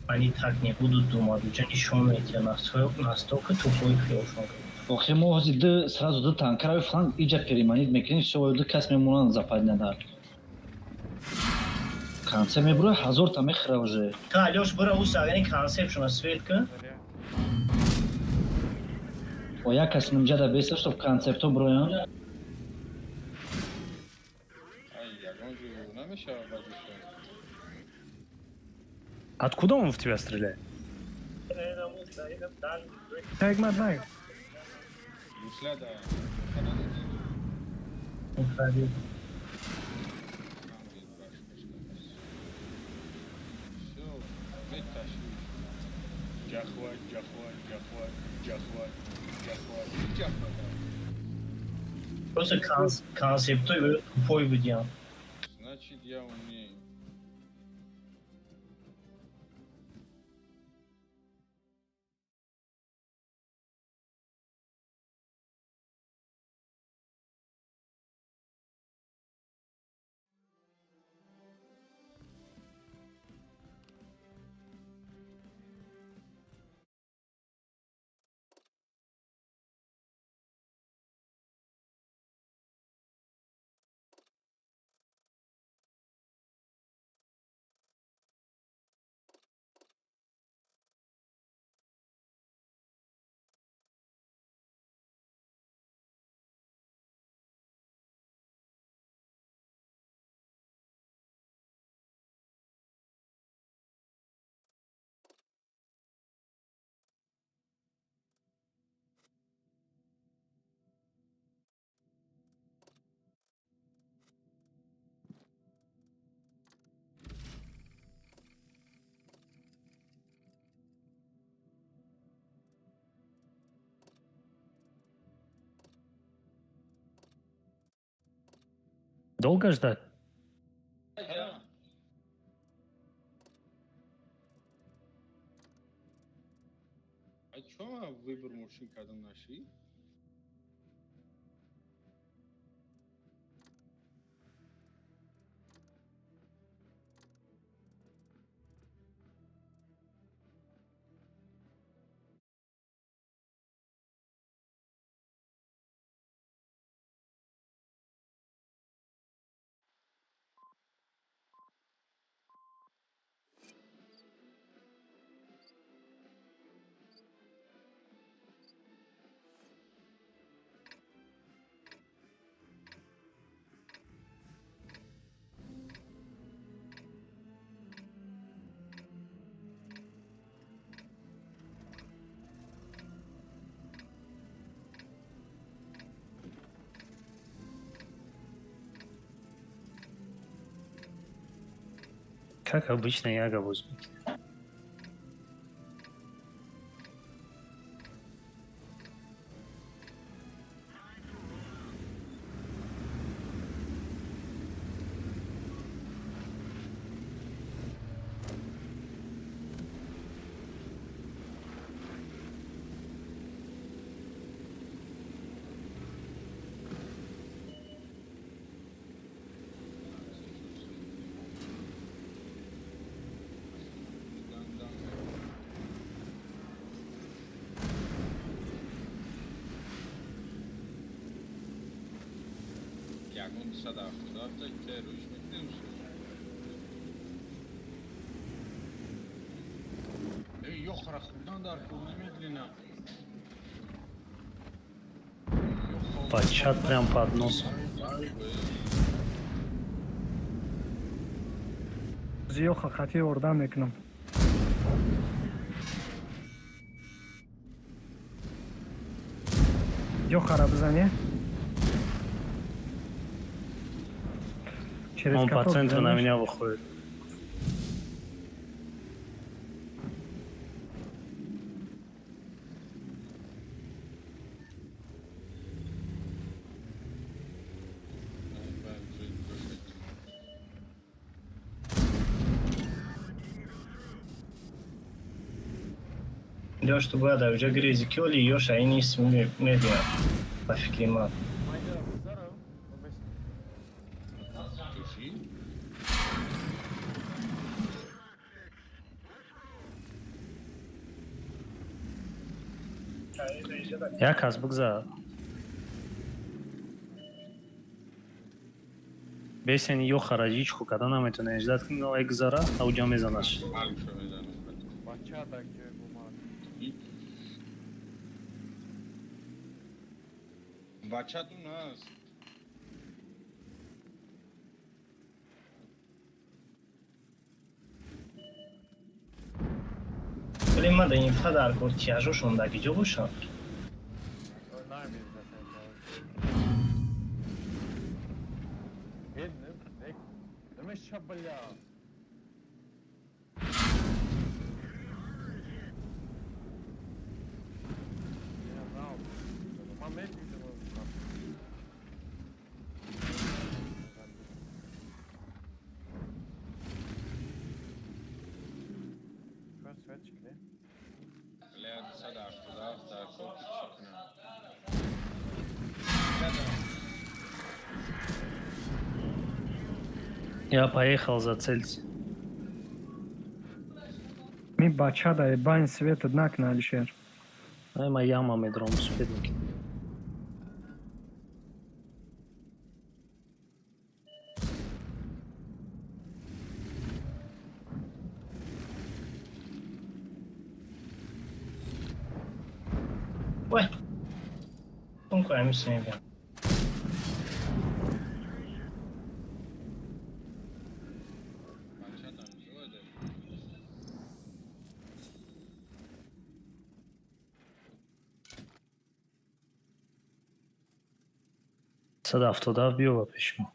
Они так не будут думать, уже ничего эти настолько тупой филшон. охи мо ҳозир сразу ду танкарави фланг иҷа переманид мекунем все ду кас мемонанд западнадар концепт мебура 1000 та мехира уже Та Алёш бара у сагани концепт шуна светка. о як кас нумҷада беса чтоб концепто буроям ай ягон ҷо намешавад баҷуша. Откуда он в тебя стреляет? Так, маднай. Гуслада. Всё, вытащи. Ҷахват. Просто концептой вы тупой выделал. Значит, я умнее. Долго ждать? А чё выбор мужчин кадом нашли? Как обычно, Яга возьмет. Як он 170 те روش میکنیم ای یخرا خودان دار کنی медленно Подчат прям под носом. Зиёха хати орда мекунам. Ёхара бизане. Через Он по каток центру на занешь. меня выходит. Лёш, tu gādā už agriezi kjoli, još a inis medijā. Pa fikri mat. Haydi kızlar o چی؟ Jak az bugza? Бесен ёхара жичху когда наметуне ждать кино экзара ауҷа мезанаш. معلومه میزنم Бача да гör бумар. بچه‌تون هست Veli mada in fadar kurti a joshon da gijo bushan. Onlar biz zaten. Benim ne? Demek şabala. Ya ne yapayım? Mamet bizim o. First switch ne? لاد 170 در کار چیکنه Я поехал за цельсь. Ми бачада е байн свет однак на Алишер. Ема яма медром спедники. Ué. Comunque mi sembra. بچه‌تون زوده 170 биёва пешмо.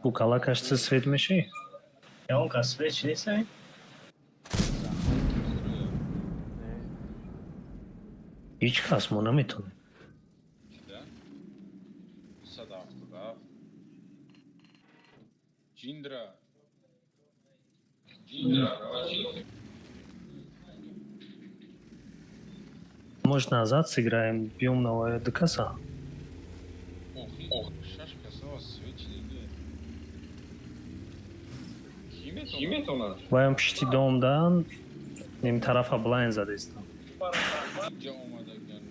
У кала кажется свет мешей. Ja on ka sveć nisaj. Hiç kasma ona meton. Да? 170 Джиндра Может назад сыграем, бьем новое до коса. ох шашка сова свечи диге Kim et ona? Ваям пишти домдан ним тарафа блайн задестам. Ince olmadı yani.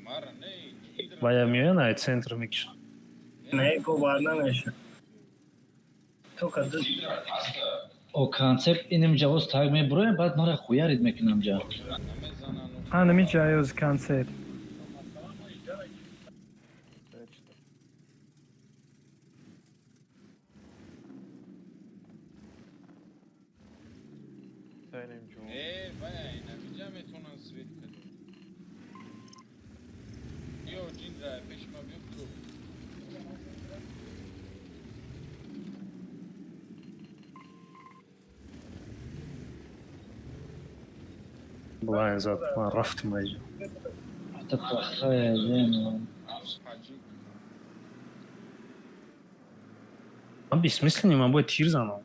Mara ne? Джиндра Ваям юена и центр микш. Ne ko varna neša. To kad о концепт инамҷа воз таг мебуроям баъд мара хуярид мекунам ҷа. намезанан у Анами ҷаёз концепт. Senin cu. вай, намиҷа метонан свет кадем. Биё ҷиндра, пеши ма биё ту. Блайн зад, ман рафтим айҷа. Ҳата пахаядем. Ҳаҷи. Ман бессмысленно, ман бояд тир занам.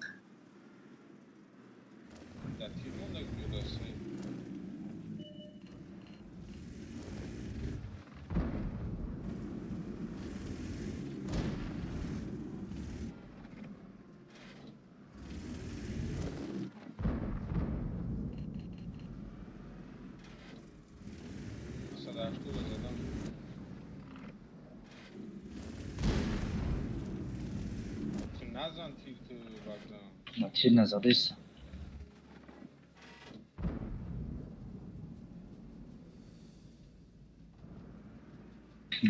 Да тирмонак ҷудасе. Садаштура задам. Ту назан тир ту вагзан. Ма тир назадеса.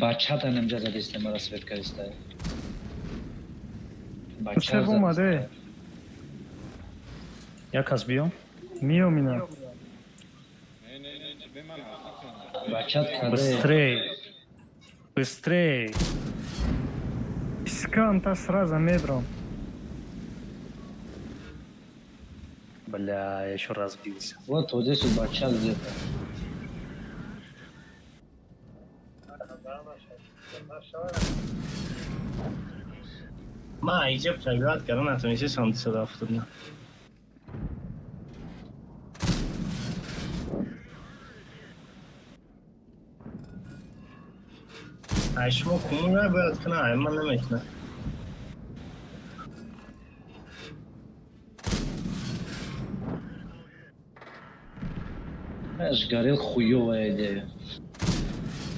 Бачата инамҷа задеста мара свет кариста. Чер омаде? Якас биё. Миём ина. Не, беман ҳастатон. Бачат каде. Быстрей. Быстрей. Исканта сразу медром. Бля, я еще разбился. Вот вот здесь вот бачат где-то. من ایجاب تغییرات کردم نتونستی سمت صدا افتادم. اشما کمون رو باید کنه من نمیتونه. Я ж говорил, хуёвая идея.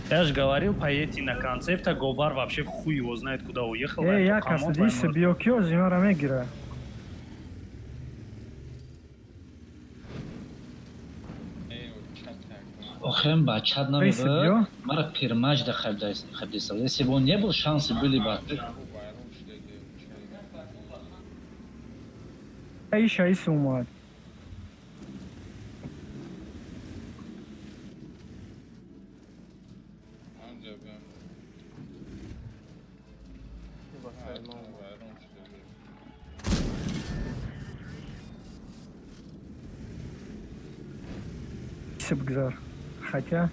Я же говорил, поедете на концепт, а Гобар вообще хуй его знает, куда уехал. Якас, диси биокиоз инора мегира. Охрен бачат Присып, намебад. ё? Мара пирмажда хабдисал. Если бы он не был, шансы были бы. Аиша ис умад. Бигзар. Хотя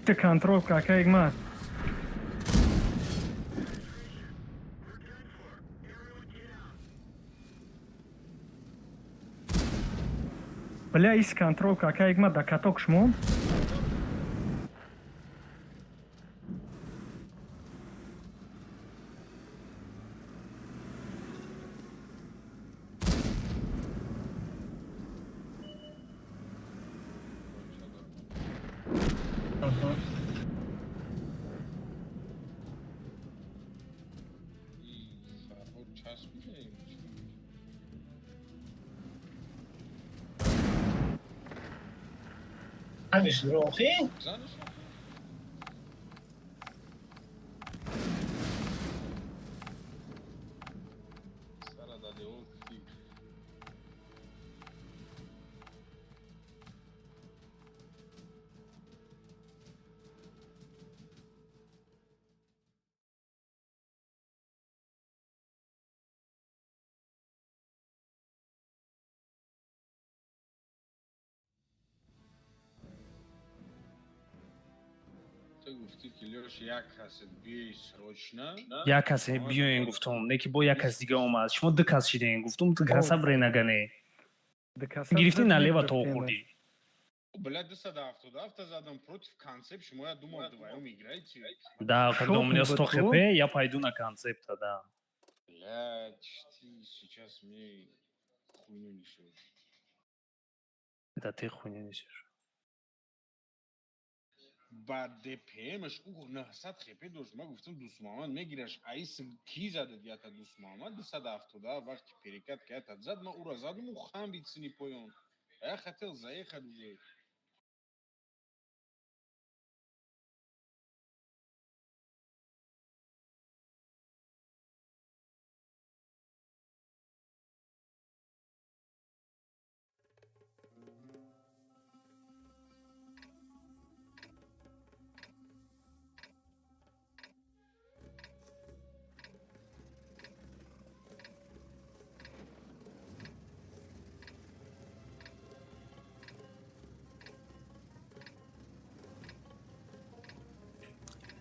ты контроль какая игма. Бля, из контроль какая игма, да каток шмон. همش روخی؟ Я касе биёен гуфтум, не ки бо як кас дига омад. Шумо ду кас шидем, гуфтум гасабре нагане. Гирифти налево то хурди. Бля, 270 задам против концепт, я думал, вдвоем играете. Да, когда у меня 100 хп, я пойду на концепта, да. Блядь, ты сейчас мне хуйню несешь. Это ты хуйню несешь. با دپمش او 900 خپه داشت ما گفتم دوست محمد میگیرش ایس کی زده دیگه تا دوست محمد 270 وقتی پریکت که تا زد ما او را زدم و خام بیتسنی پایون خاطر زای خدوزه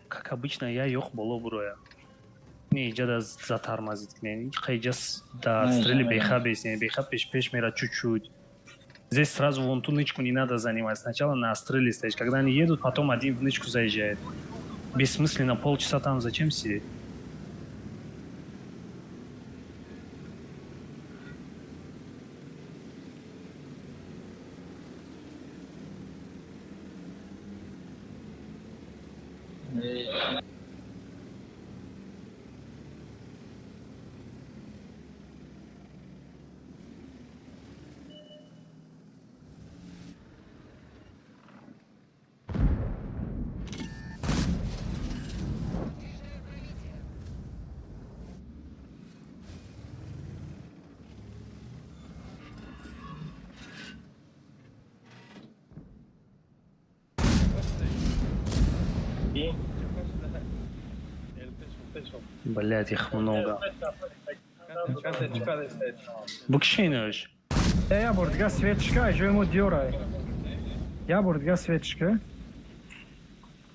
Как обычно, я ёх боло буроя. Не иджада затормозит. Не хайджас да отстрели бейха бейсне. Бейха пеш мера чуть-чуть. Здесь сразу вон ту нычку не надо занимать. Сначала на отстреле стоишь. Когда они едут, потом один в нычку заезжает. Бессмысленно полчаса там зачем сидеть? И Блять, их много. Букшинович. Я бордга светочка, же ему дёрай. Я бордга светочка.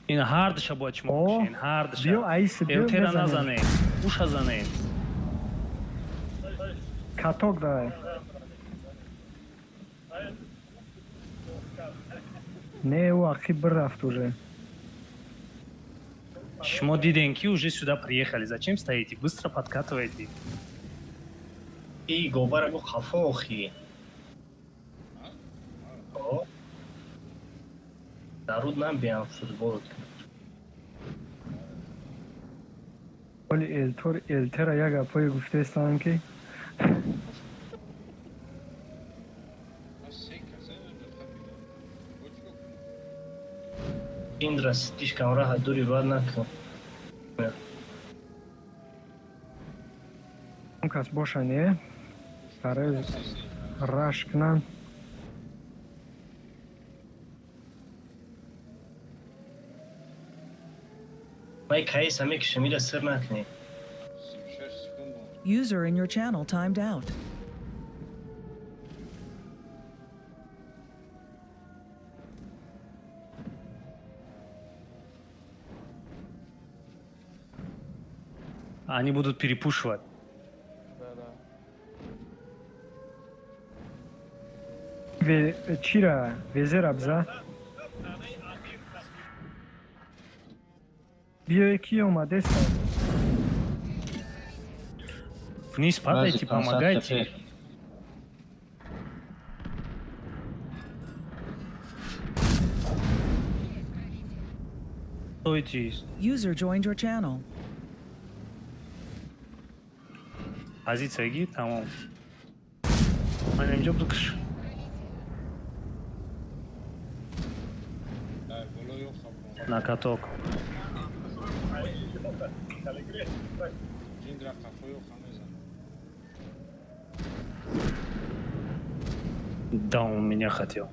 این هاردشا با چما О, بکشین هاردشا بیا ایس بیا الترا بزنیم. نزنه اوشا زنه Каток давай. Не, у Ахиб рафт уже. шмо диденки уже сюда приехали зачем стоите быстро подкатывайте и гобарагу хафохи. О. Даруд нам биам футбол. ولی التر یک اپای گفته استانم که Индра, слишком раха дури ваднаку. اون کس باشنه برای رش کنن Май кай сами кишмира сыр накни. 36 секунд User in your channel timed out. они будут перепушивать چیرا وزر ابزا بیا یکی اومده سن вниз падайте помогайте стойте User joined your channel. позиция ги тамом ман инҷо букш بالا یا خب на каток جندرا قفا یا خمه زن да он меня хотел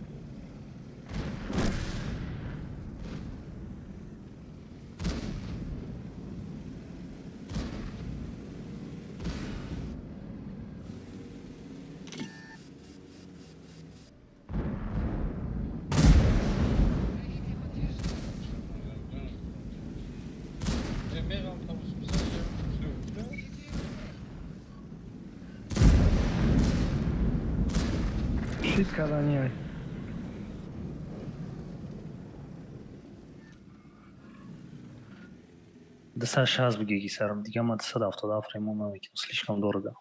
شیت کردنی های 260 бигеги сарам. Дига ма 277 ремонт намекунам. Слишком дорого.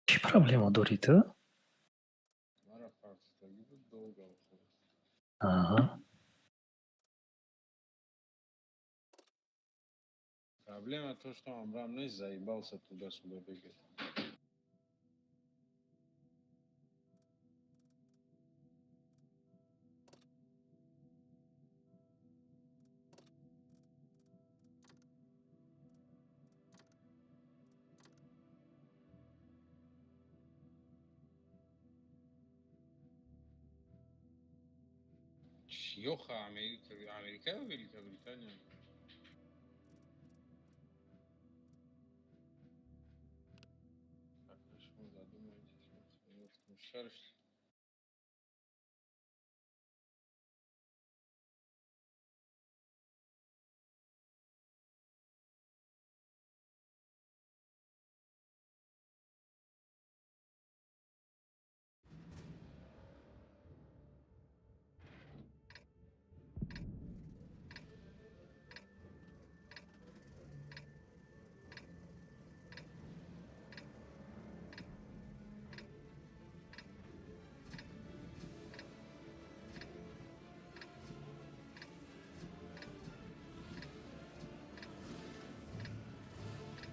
Чӣ проблема доред? Мара фарсидагӣ буд долго охир. Аҳа. Проблема то, что Амрам не заебался туда-сюда бегать. Йоха, Америка, Великобритания. Так, что вы задумаетесь? Вот, в шаре, что ли?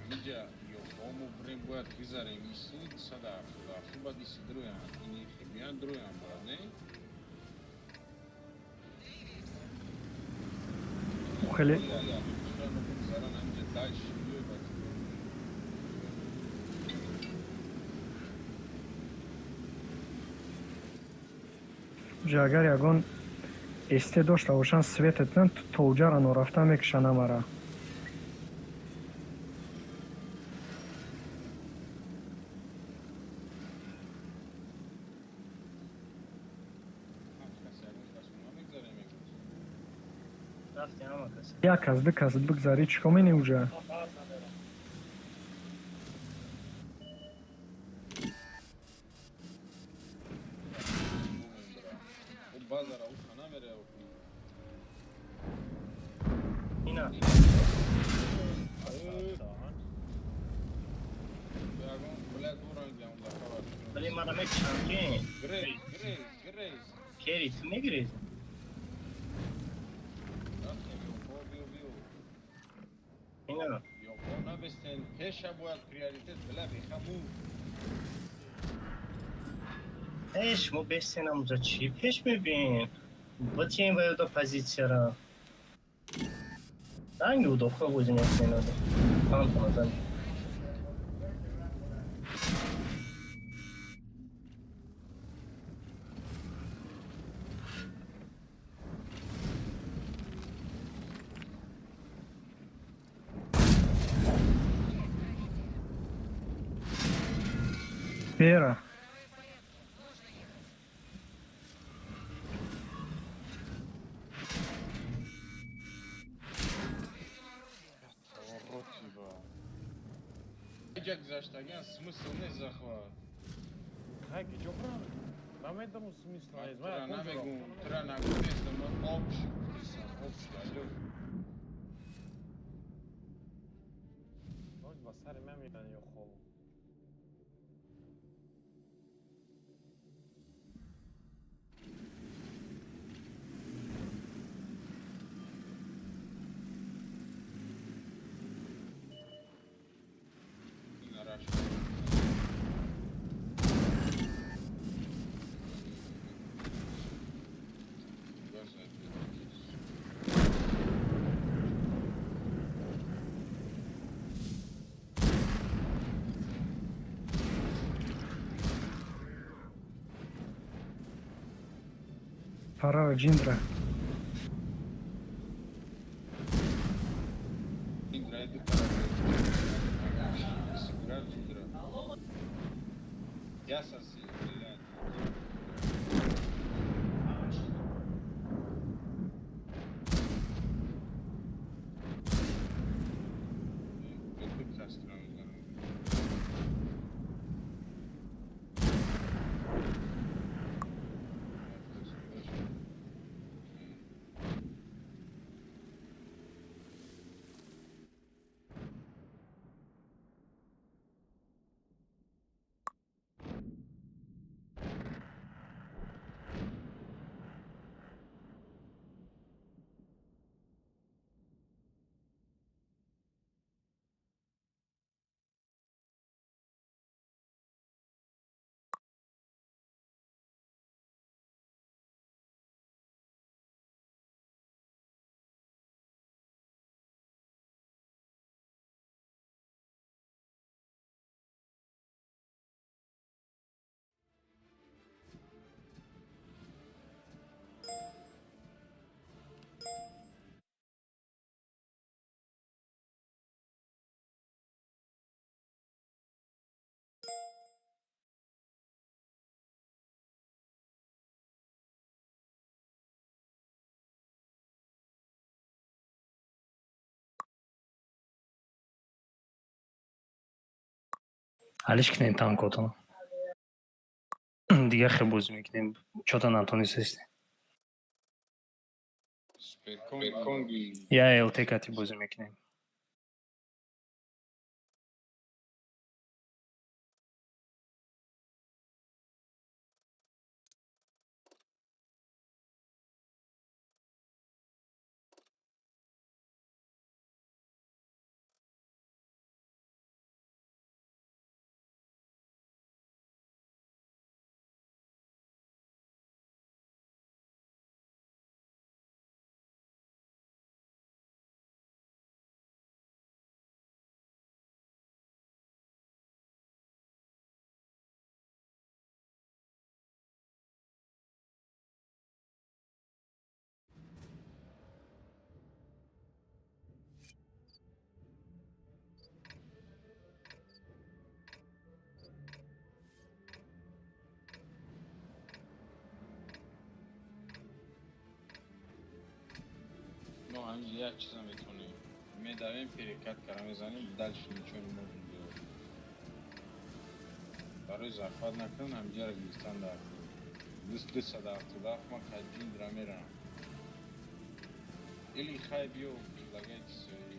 Видя Йохому брем бояд хизарем исид сада автоба диси друям ини хибиан друям бране. Хеле Я что ну заран анже дальше бьёт. ҷа агар ягон эсте дошта бошанд свететан тоҷара норафта мекушанд амара. رفتی همه کسی як кас ду кас бигзарӣ чӣ кор менӣ уҷа? Базара уша намере. اینا Ягон блядь дуранги он да хавар. ولی من میکشم که Грейс. کری تو میگیری اینا Йохо набестен пеша бояд приоритет бля бихаму. ایش مو بستینم اونجا چی پیش میبین با تیم باید دا پازیسیا را hangi udofka bugün ekmeğini öde? Tanıtmadan. Вера. Как заштаган смысл не захват. Как ҷобран? Намедам смисла. Тра намегум, тра нагуместам общ, общ алё. Ой, ба сари ман медан ё хол. Пора Джиндра. Играет и пора. Сыграть Джиндра. Я сосед, блядь. Тут кастрово, حلش کنین تانکوتون دیگه خیلی بازی میکنیم چطور نتونی سیستی Сперконги. یا LTKT بازی میکنیم Ну, я честно метони. Мы давим перекат карамезани, дальше ничего не можем делать. Второй захват накрыл, нам делать стандарт. Дысты садав туда, мы хотим драмера. Или хайбио предлагайте свои.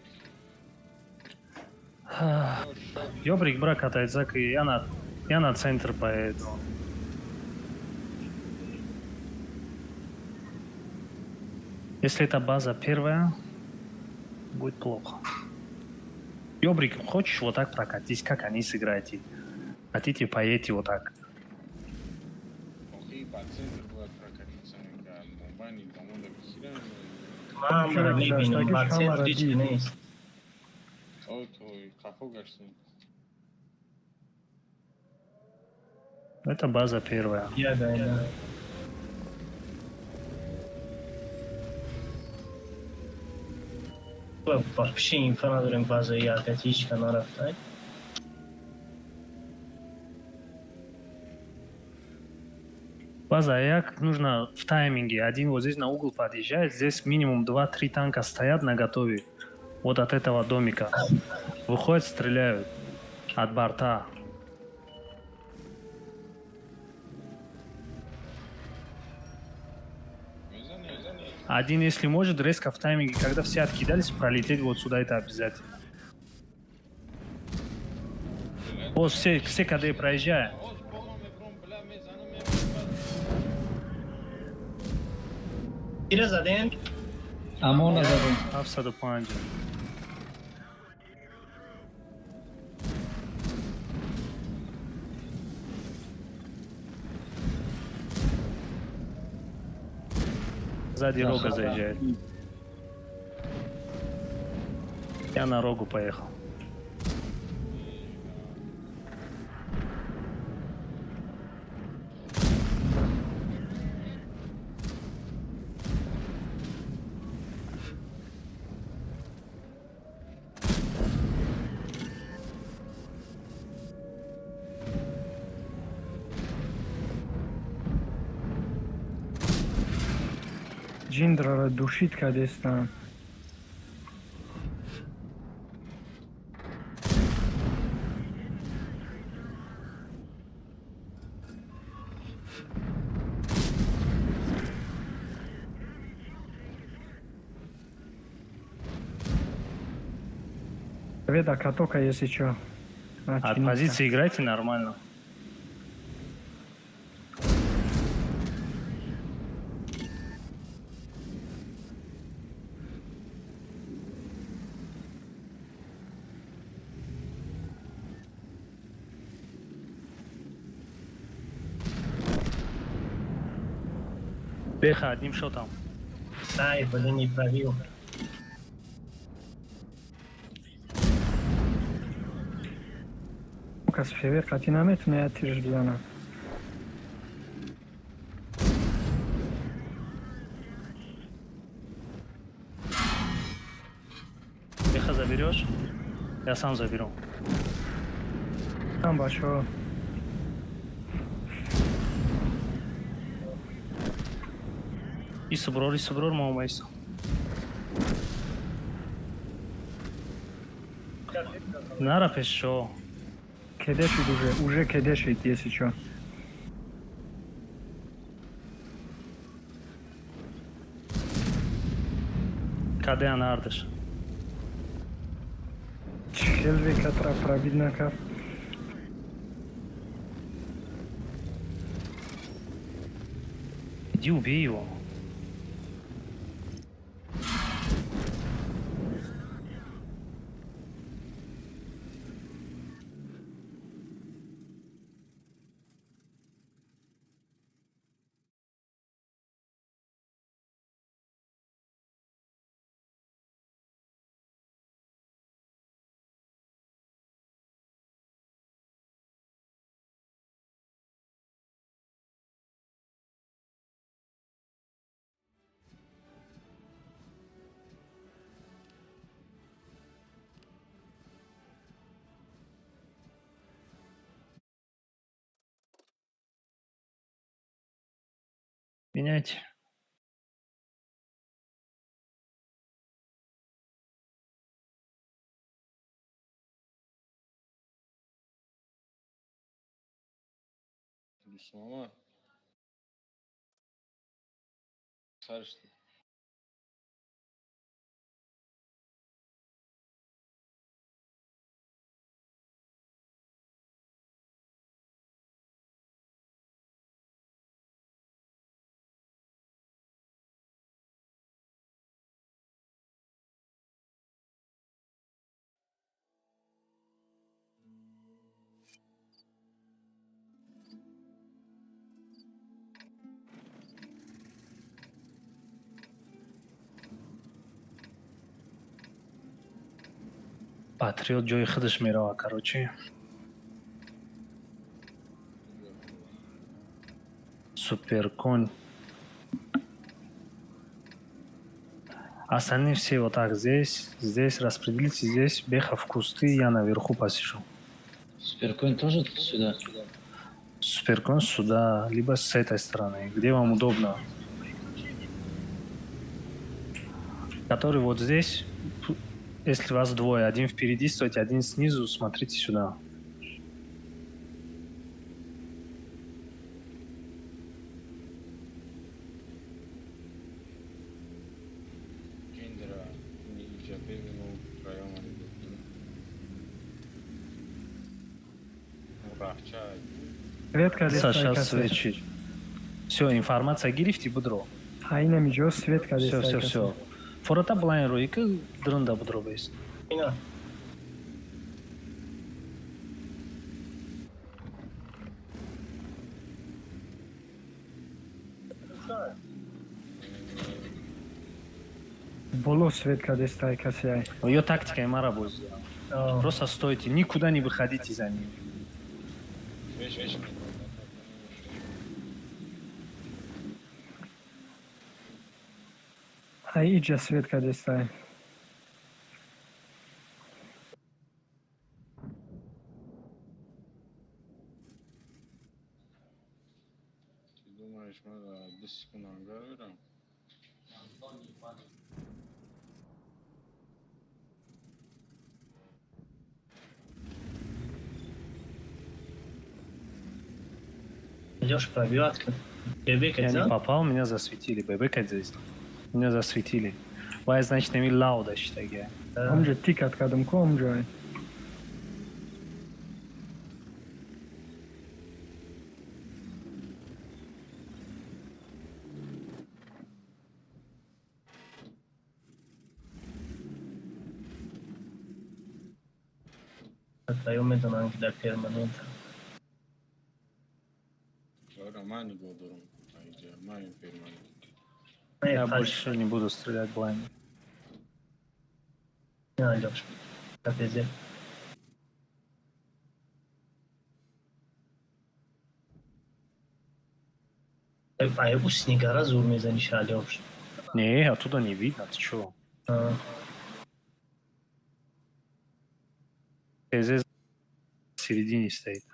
Ёбрик брак катает зак, и я на центр поеду. Если это база первая, будет плохо. Ёбрик, хочешь вот так прокатись, как они сыграете? Хотите, поедете вот так. Охи, по центру будет прокатиться, бомбани, тому да бихиран. من را میبینیم Şaştaki بعد kamera هیچ değil. نیست. Ой, твой, кафо гаштим. Это база первая. بیا داینا вообще инфа نداریم بازه یادت هیچ کنار رفتن База Аяк нужно в тайминге. Один вот здесь на угол подъезжает, здесь минимум 2-3 танка стоят на готове. Вот от этого домика. Выходят, стреляют от борта. Один, если может, резко в тайминге, когда все откидались, пролететь вот сюда, это обязательно. Вот все КД проезжая. تیر زدین اما نزدیم 705. Сзади рога заезжает. Я на рогу поехал. Джиндрара душит кадестан. Веда катока, если что. От позиции играйте нормально. Беха одним шотом. Ай, блин, не пробил. Кас февер катинамет не отиждана. Беха заберешь, я сам заберу. Там башо. И соброр, мамайс. Нара пешо. Кедешит уже кедешит, если что. Каде она ардыш? Челви катра пробиднака. Иди убей его. Меняйте. Дусмама. Сарышты. Патриот Джой Хадыш Мирова, короче. Супер конь. Остальные все вот так здесь распределите, здесь Беха в кусты, я наверху посижу. Суперкоин тоже сюда? Суперкон сюда, либо с этой стороны, где вам удобно. Который вот здесь, если вас двое, один впереди стоит, один снизу, смотрите сюда. Гендера. Джапевину район. Рахчай. Свет кадестан. Саша свечи. Все, информация гирифти будро. Айна миджо свет кадестан. Все. Форота блайн ройка дрында будро бейс. Ина. Боло свет кадестан касяй. Ее тактика им арабуз. Просто стойте, никуда не выходите за ним. Вещь. Айджа свет кадестан. Ты думаешь, надо 10 секунд ангарвера? Леш, пробиватка. Бебек, Я не это? попал, меня засветили. Бебек здесь. Меня засветили. Вай, значит, нами лауда считай. Амҷо тикат кардам ку амҷо. Это я умею для перманента. Романи Годором. Майн перманент. Я больше не буду стрелять блайнд. Не, Леш, как везде. А я у снега зур мезанишь, Леш. Не, оттуда не видно, ты чё? Здесь в середине стоит.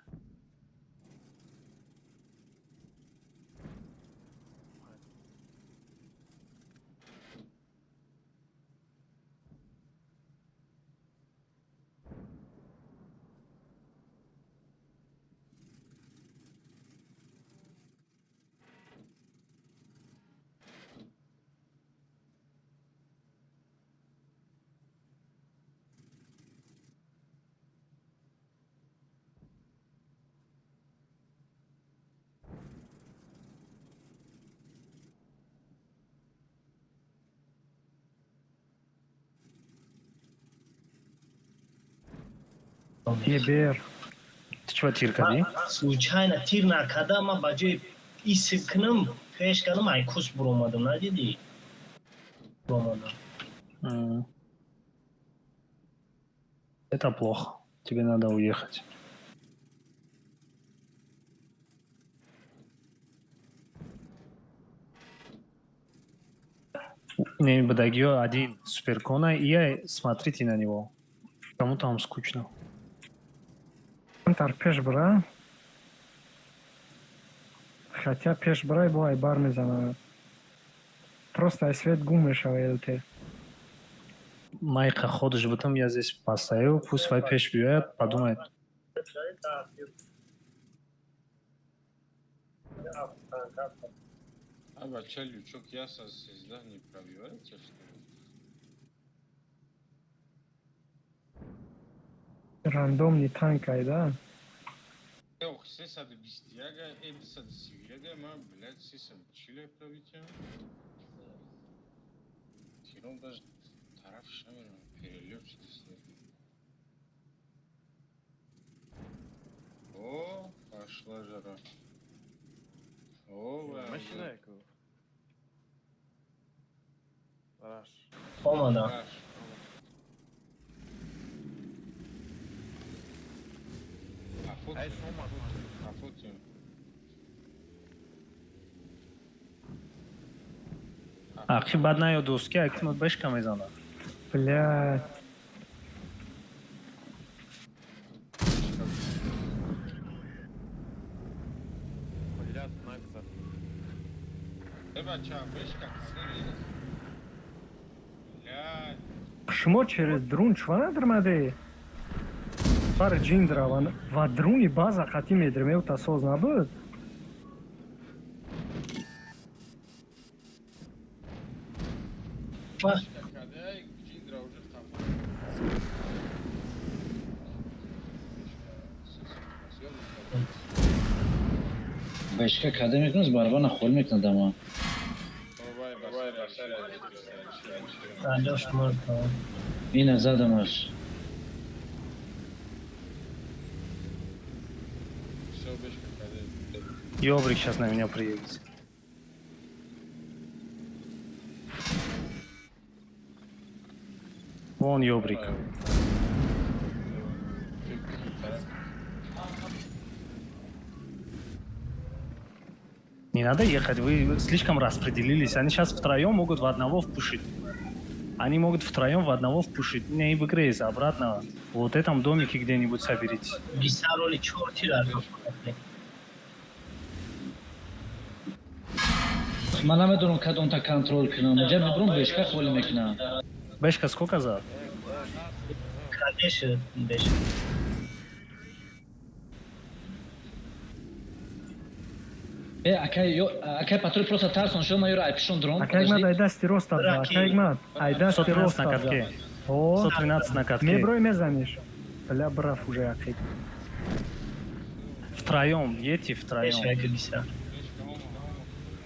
Ебер. Ты чего тиркани? Случайно тир накадам, а баджи исыкнем, фешканым айкус бромадым, надиди? Бромадым. Это плохо. Тебе надо уехать. Не, Бадагио один суперкона, и я смотрите на него. Кому там скучно. Антар пеш бра. Хотя пеш бра и была и бар мезанад. Просто свет гум мешавает ты. Майка, ходишь, потом я здесь постою, пусть вайпеш бьет, подумает. А бачалю, чок я со звезда не пробивается, что ли? Рандомный танк, да? Ох, все сады бестияга, эди сады сивияга, ма, блядь, все сады чили пробития. Херон даже тарaf шамер, перелёт что-то. О, пошла жара. О, Машина яку. Раш. Olmadı. Ай, сома. Афотим. Ахи баднаю доски, а кто бешка мезана. Бля. Блядь, нагза. Эба чабышка, блядь. Почему через друн чванадырмады? Бар джиндраван. Ва друни база хотим едрмеут осозна будет? Кадай, Джиндра уже там. Бешка каде мекуназ барва нахол мекунад ама. Леш, можно. Ина задамаш. Все, бешка, кадай. Ёбрик сейчас на меня приедет. Вон ёбрик. Не надо ехать, вы слишком распределились. Они сейчас втроем могут в одного впушить. Они могут втроем в одного впушить. Не и Грейс, обратно. Вот в этом домике где-нибудь соберитесь. Bisaroli çortiler. من نمیدونم کدوم تا کنترل کنم. اینجا میبرم بشکه خولی میکنم. Бешка сколько зад? Кадеши, беши. Акай патруль просто тарсон шел, майор айпишон дрон. Акайгмат ай дасти рост авза. Акайгмат ай дасти 113 рост на авза. катке. О, 113 на катке. меброй мезаниш. Бля, брав уже акай. Втроем, едьте Беши, втроем. айка виса.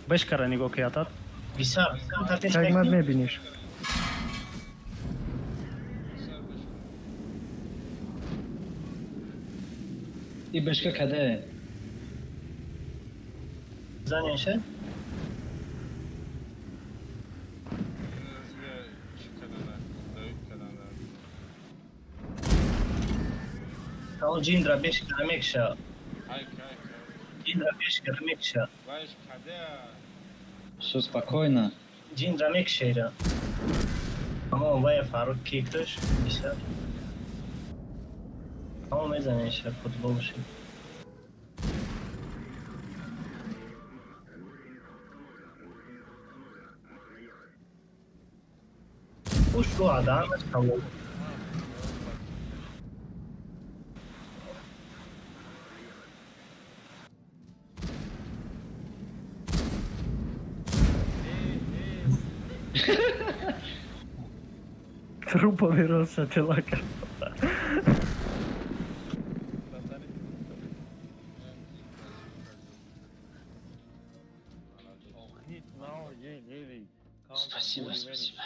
Бешкара нигоки атат. Виса, татеш Акайгмат айка. мебиниш. این بشکه کده. Занеше. Tamam, Cindra 5 kere mekşa. Cindra 5 kere mekşa. Все спокойно. Cindra mekşeyra. Tamam, vaya Faruk kektoş. Bisa. Tamam, ne zanеше futbol şey. Ușu adam sau Trupovi rosa telaka. Спасибо, спасибо.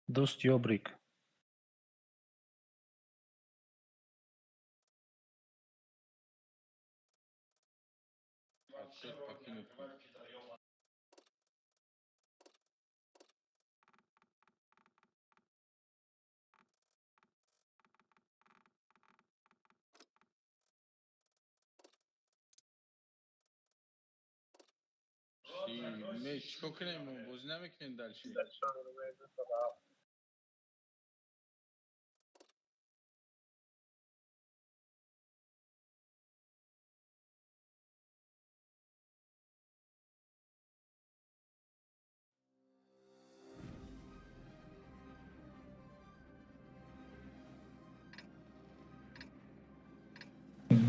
Дост ёбрик. Мы что крем, возьмем к ним дальше.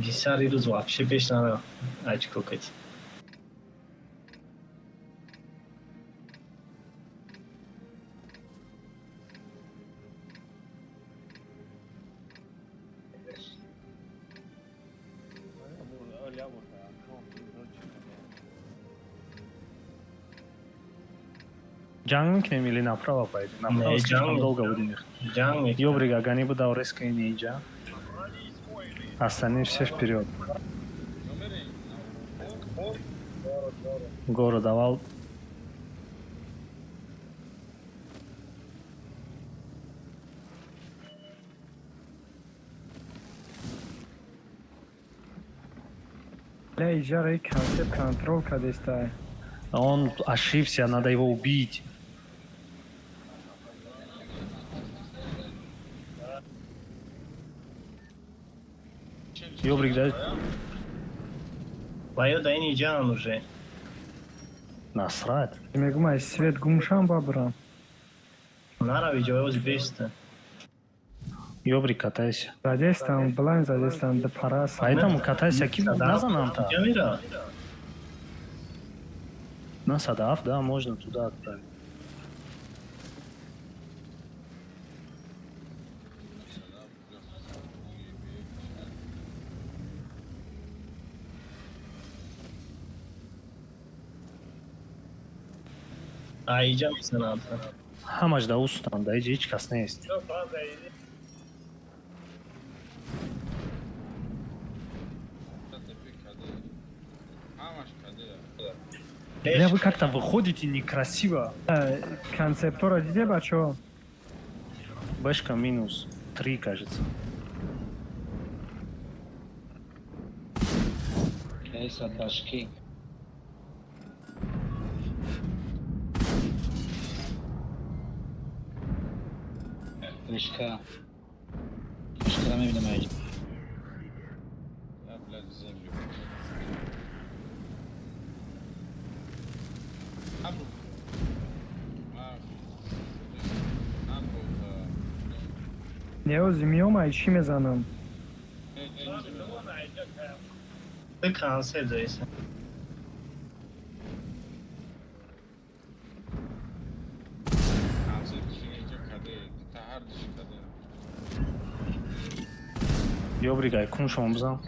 Gisari roz вообще пеш надо очко кать. Джанг мекунем или направо пойдем? Направо Не, слишком джанг. долго будем ехать. Can mi? Ёбрик, огони бы дал резко и не идя. Остальные все вперед. Город давал. Бля, Ижара и концепт контрол кадестай. Он ошибся, надо его убить. Ёбрик, да? Vay da yeni can уже. Насрать. Мегмай свет гумшан бабра. Нара видео его беста. Ёбрик, катайся. Задестан, блайн задестан, да парас. Поэтому катайся, назад. Camera. На Садав, да, можно туда отправить. Ayıca mısın abi? Ҳамаш да устам, да иҷа ҳеҷ кас нест. Бля, вы как-то выходите некрасиво. концептора диде бачо. Бэшка минус 3, кажется. Кейс от башки. Вышка. Вышка мебель моя. Я, блядь, в землю. Абу. Неоз миома иши мезанам. Dı kanser zeyse. Kanser düşünecek kadar, tahar dışı kadar. Ёбригай, кун шумо бизам.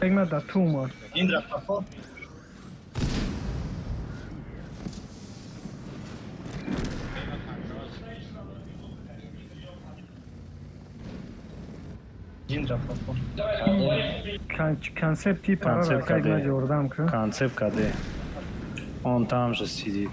Egma da tuma. Indra papo. Indra papo. Концепти пара Концепт как на КД. Jordan ка. Концепт КД. Он там же сидит.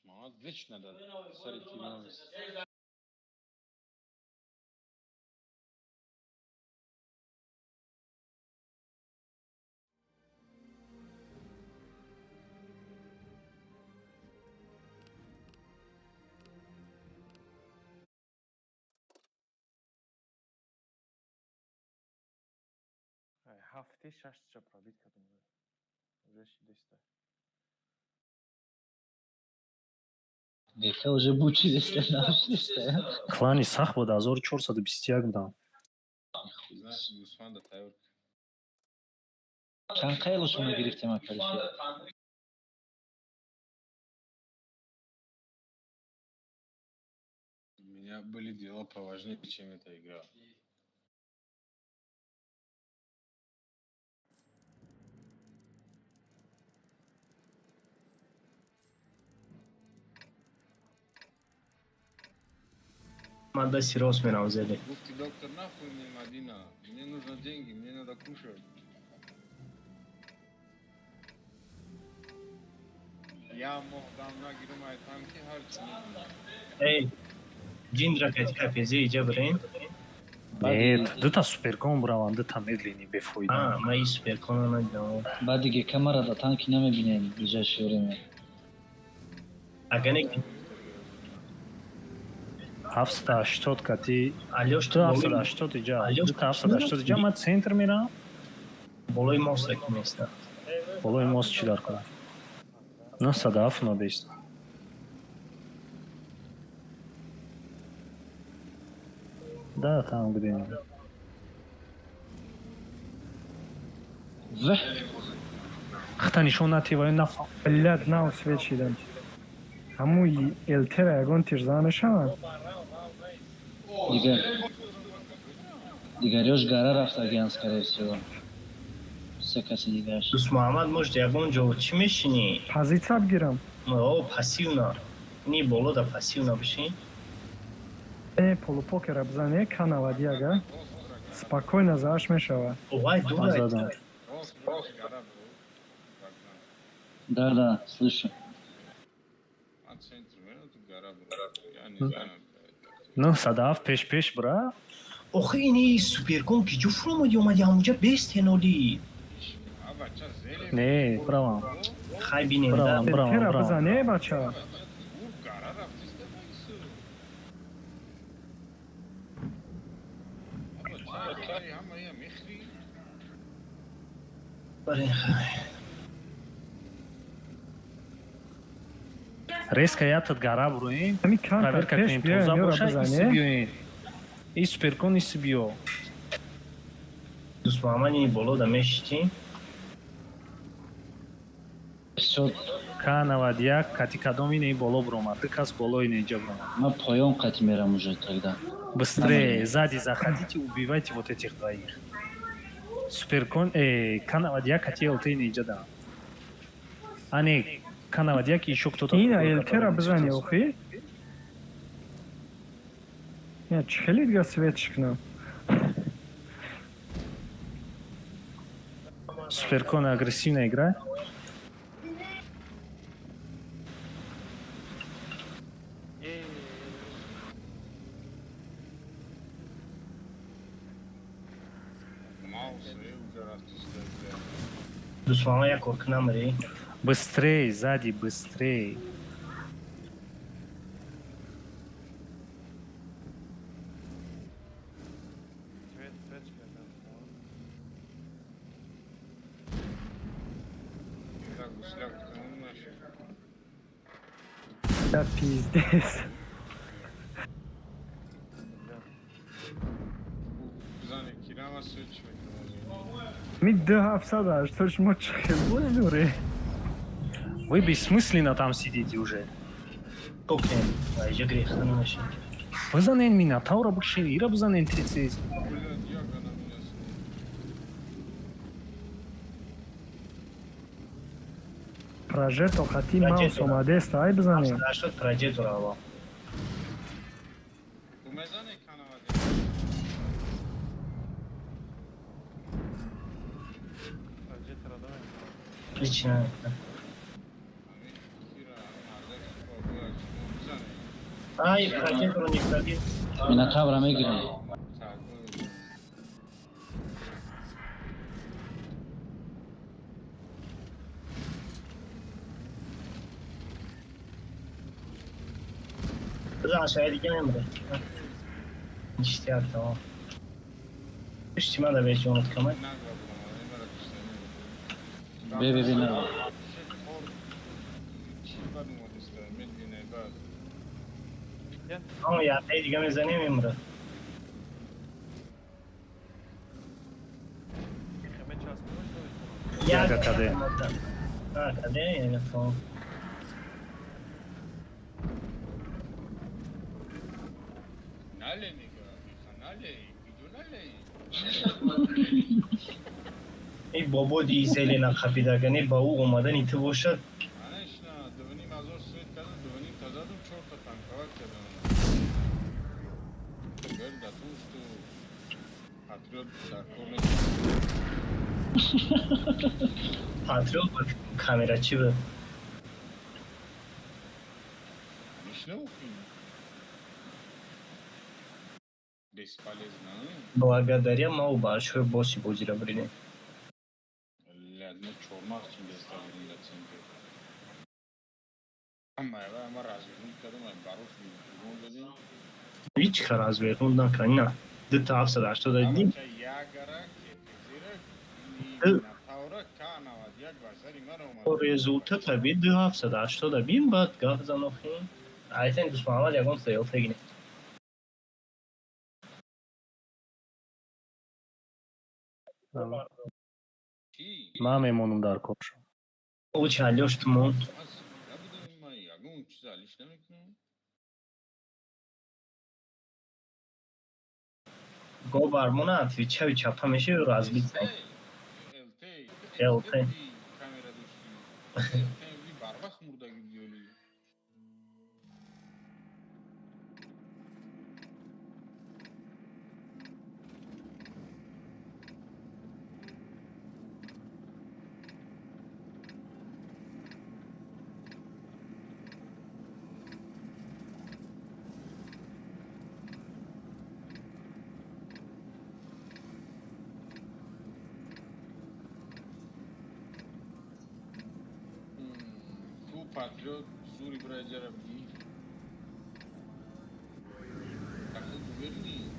Мамат вечно да сарики новость. Hafte şaşça probit kadın. Уже 60. Беха уже бучи десте наушниште. Клани сах буд 1421 будам. Знаешь, Гусман да тайвр. Чанд қайлошуна гирифтем акалиши. У меня были дела поважнее, чем эта игра. Мада сирос менам зеде. Гуфти доктор, нахуй мне Мадина. Мне нужно деньги, мне надо кушать. Я мог там нагирмай танки харчи. Эй. Джиндра кати капези иджа брин. Нет, дыта суперкон браван, дыта медлени бефойда. А, май супер конана дам. Бадиге камерада танки намебинем ближайшее время. Агане 780 кати. Алёш Что 780 иджа? Алёш, Дыта 780 иджа, ма центр мира. болой моста места. Болой мост чидар кана. На садаф но бест. Да, там где-нибудь. Ве. Хта нишонати ва нафа. Блядь, на усвечидам. Аму элтера ягон тирзанешава. Дигарёш гара рафт агент, скорее всего. Все каси дигарш. Дус Муҳаммад может ягон ҷо чӣ мешинӣ? Позиция бгирам. О, пассивна. Ни болода пассивна бишин. Полупокера бзане канава диага. Спокойно зааш мешава. Вай дура. Азадам. Да, слышу. А центр, тут гора, я не знаю. Ну, садаф пеш бра. Охе ини суперкон ки ҷуфро мод омади ҳамуҷа бестеноли. Аба, ча зеле. Не, бравам. Хай бинем Браво. да. Элтера браво. бзане бача. Гора рафтиста байсу. Аба, ча ҳама я мехри. Барин хай. Резко ятад гара бруем. Ами канта Проверка пеш клиент бия туза нёра боша, иси бзане. биёин. И суперкон иси биё. Дус Муҳаммад ини болода мешитӣ? 80 К91 катикадом ин боло буромад. Кас боло ин инҷа буромад. ман поён қати мерам уже тогда. Быстрее, сзади заходите, убивайте вот этих двоих. Суперкон, К91 кати ЛТ ин инҷа да. А не, К91 еще кто-то. ин ЛТ-ро бизани охи. Я чхели дига свет шикнам. Суперкон агрессивно играет. Дусмама як коркнам ри. Быстрее, сзади, быстрее. Да пиздец. Ми 2700, что ж мы чхели ре. Вы бессмысленно там сидите уже. Окей. Айжа грехтан машин. Бизанен Минотавра бушери, ира бизанен 30. Прожето хати маус Прожето. омадест, ай бизанем. Ашот проектор ава. Лично. Ай, проектор не пробил. Минотавра мегирам. Да, şahit gelmedi. İşte ya tamam. İşte da belki unuttuk ama. Бе не. Ama ya teyze gemizleneyim mi? Ya KD. Ha KD ya tamam. ای بابا دیزلی نخفیدگنی با او اومدن ایتی باشد پاتریوت با کامیرا چی بود؟ Благодаря мау большой босси будет рабрини. Hiç karar ver ondan kayna. De tavsiye da что дадим. По результату бид hafsa da что да бим бат газанохин. Ayten düşmanlar yagon sayıl tegini. Ман мемонам дар коршо. O çalış tmon. Go barmona atvicha çapa meşe razbit. LT. Patriot zuri buraya jarabdi. Takıl güvenli.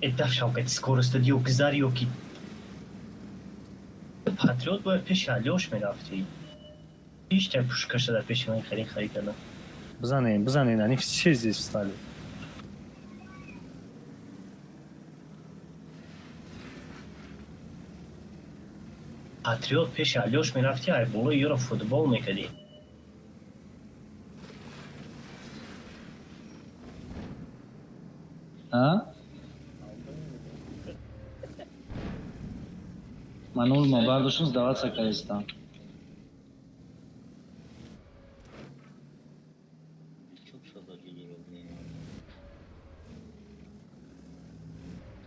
Это шалкать скорость дадио кзариоки. Патриот бояд пеш алёш мерафти. Иште пушкаша дар пеши ман харин харидана. бизанен, они все здесь встали. патриот пеши Алёш мерафти айбола ёро футбол мекардӣ. Манул ма бардошун сдаваться кардистам. Çok şakacı durum.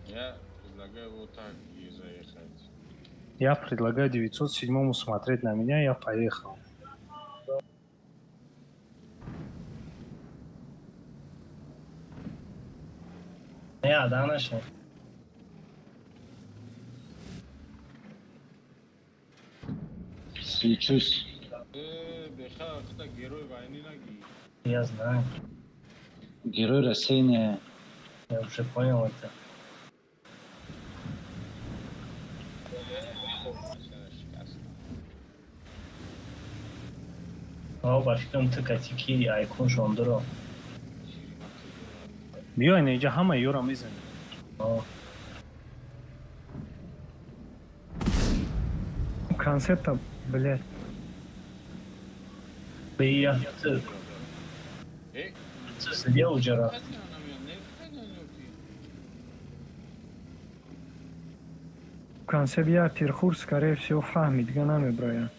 Я предлагаю вот так и заехать. Я предлагаю 907-му смотреть на меня, я поехал. Я данаши. Слечусь. Беха, кто герой войны ноги. Я знаю. Герой рассеяния. Я уже понял это. با فکرم تو کتیکی ایکون شونده رو بیاین اینجا همه یورا میزنیم. Концепта, блядь. بیا تو سидел вчера. Концепт я Тирхур, скорее всего, фахмид, ганами брая.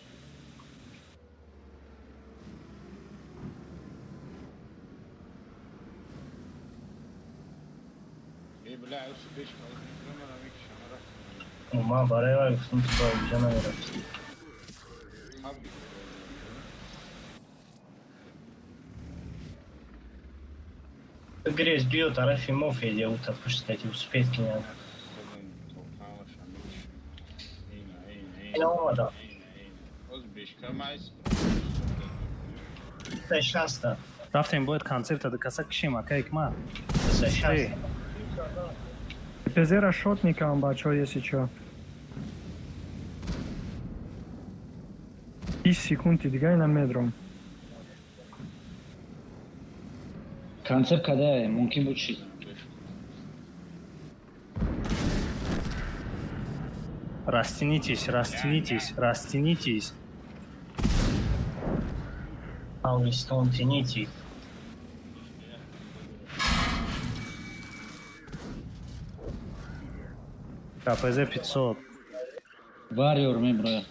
ما برای وای گفتم تو با اینجا نمیرفتی Грязь бьет, а Рафимов я делал, так что, кстати, успеть к нему. Olmadı. Это часто. رفتیم باید کنسپت ده کسا کشیم اکایک ما. Это часто. Пезера шотникам, бачо, если чё. 10 секунд идгай на медром. Концепт когда мумкин учить. Растянитесь, растянитесь, растянитесь. Аулистон, тяните. КПЗ 500. Варьор ми броя.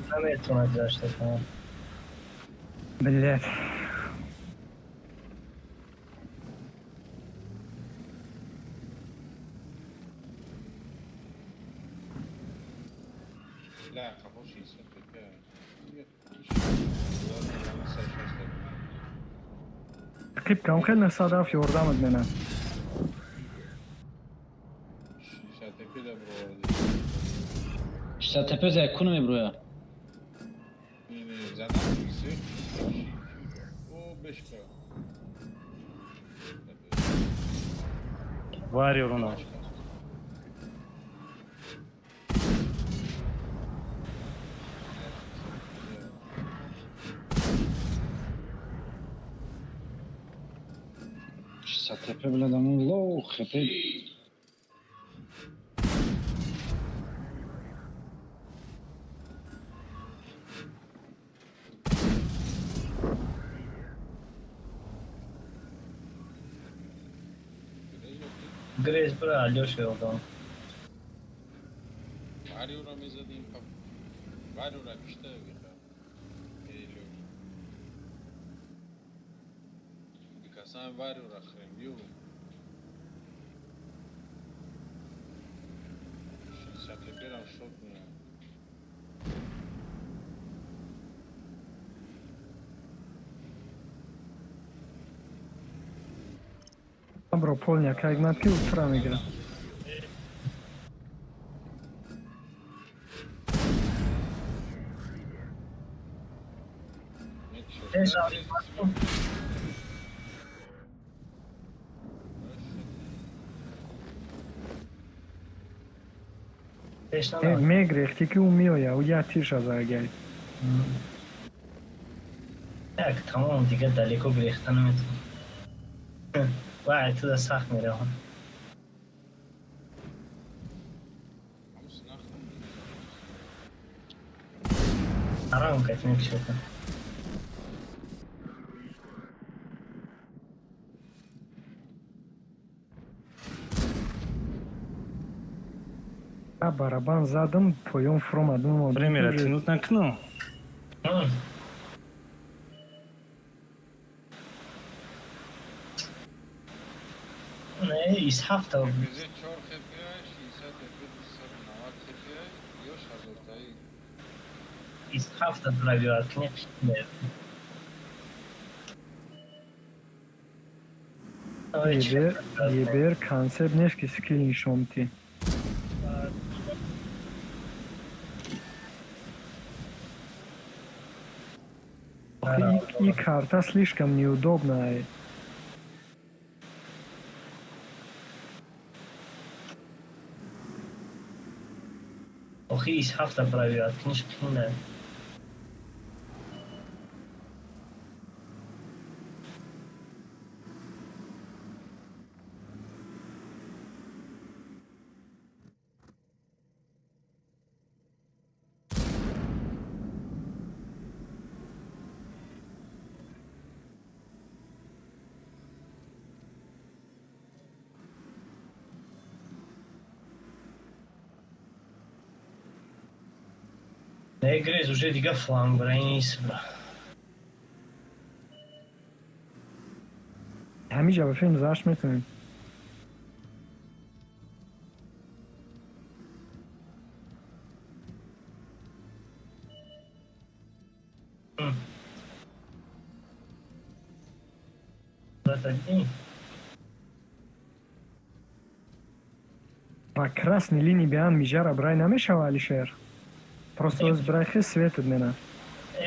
Заметил, надеюсь, что это... Блядь. لا خافوش يسافر Qib kam xel nesadaf yordamid meni. Şatepe de bro. Šta tepe za ekunu mi broja. Zaten yüksek. O 5K. Варьор у нас. Šta tepe bile da mu low HP. Грязь, бра, Алёша его дал. Варюра мы задим. Варюра что это? Касан варюра хрен. Шатеперам шотно. Bro, polnjak, jak na pił strany gra. تشنه мегрехти ки ӯ меоя ӯ як тирш аз агай یک تمام دیگه دلیکو گریخته نمیتونه وای تو دا سخت میره ها Hamısı naxta. حرام کتنی بشه барабан задам поён фуромадум Времера тянуть на окно. نه ایس هفته Bize 4 xp, 60 xp, 290 xp, yosh hazırtayı. ایس هفته پرویات کنی ебер концепт нест ки скил нишонти и карта слишком неудобная آخه ایس هفته پرویات کنیش کنه Не грез уже дига фланг брайнис бра ҳамиҷа ба филм зашт метунем ба красни линии биан мижара брай намешава алишер просто оз брайхи светуд мена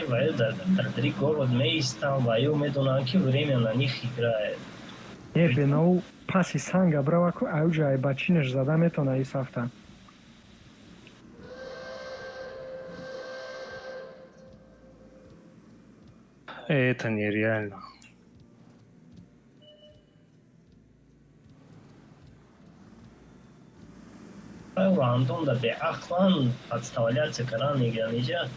ваю дар 3 гол меистам ваю медонам ки время на них играет беноу паси санга браваку ауҷай ба чинеш зада метона ис ҳафта Это нереально. рандом да беақлан подставляться кран игранижа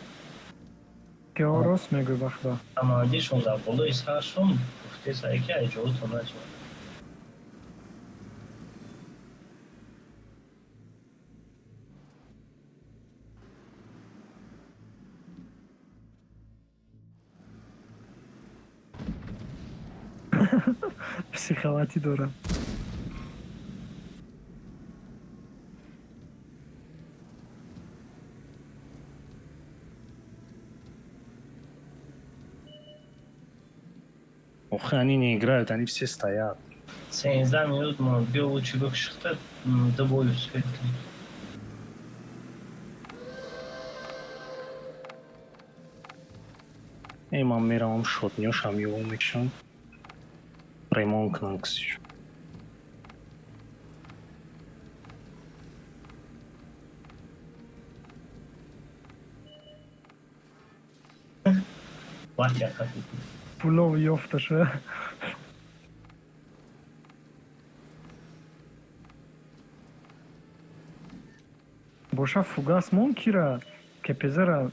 ё рост мегӯй ба худо амандишон дар болои саршон гуфтесае ки аҷоатон наҷо психоватӣ дорам Ох, они не играют, они все стоят. 13 минут ман биёву чӯбук шихта ду бой успех Ман меравам шотнёшам ёво мекушам. Ремон кунам кисиш. ваҳяка пулов ёфташа боша фугас мон кира кепезера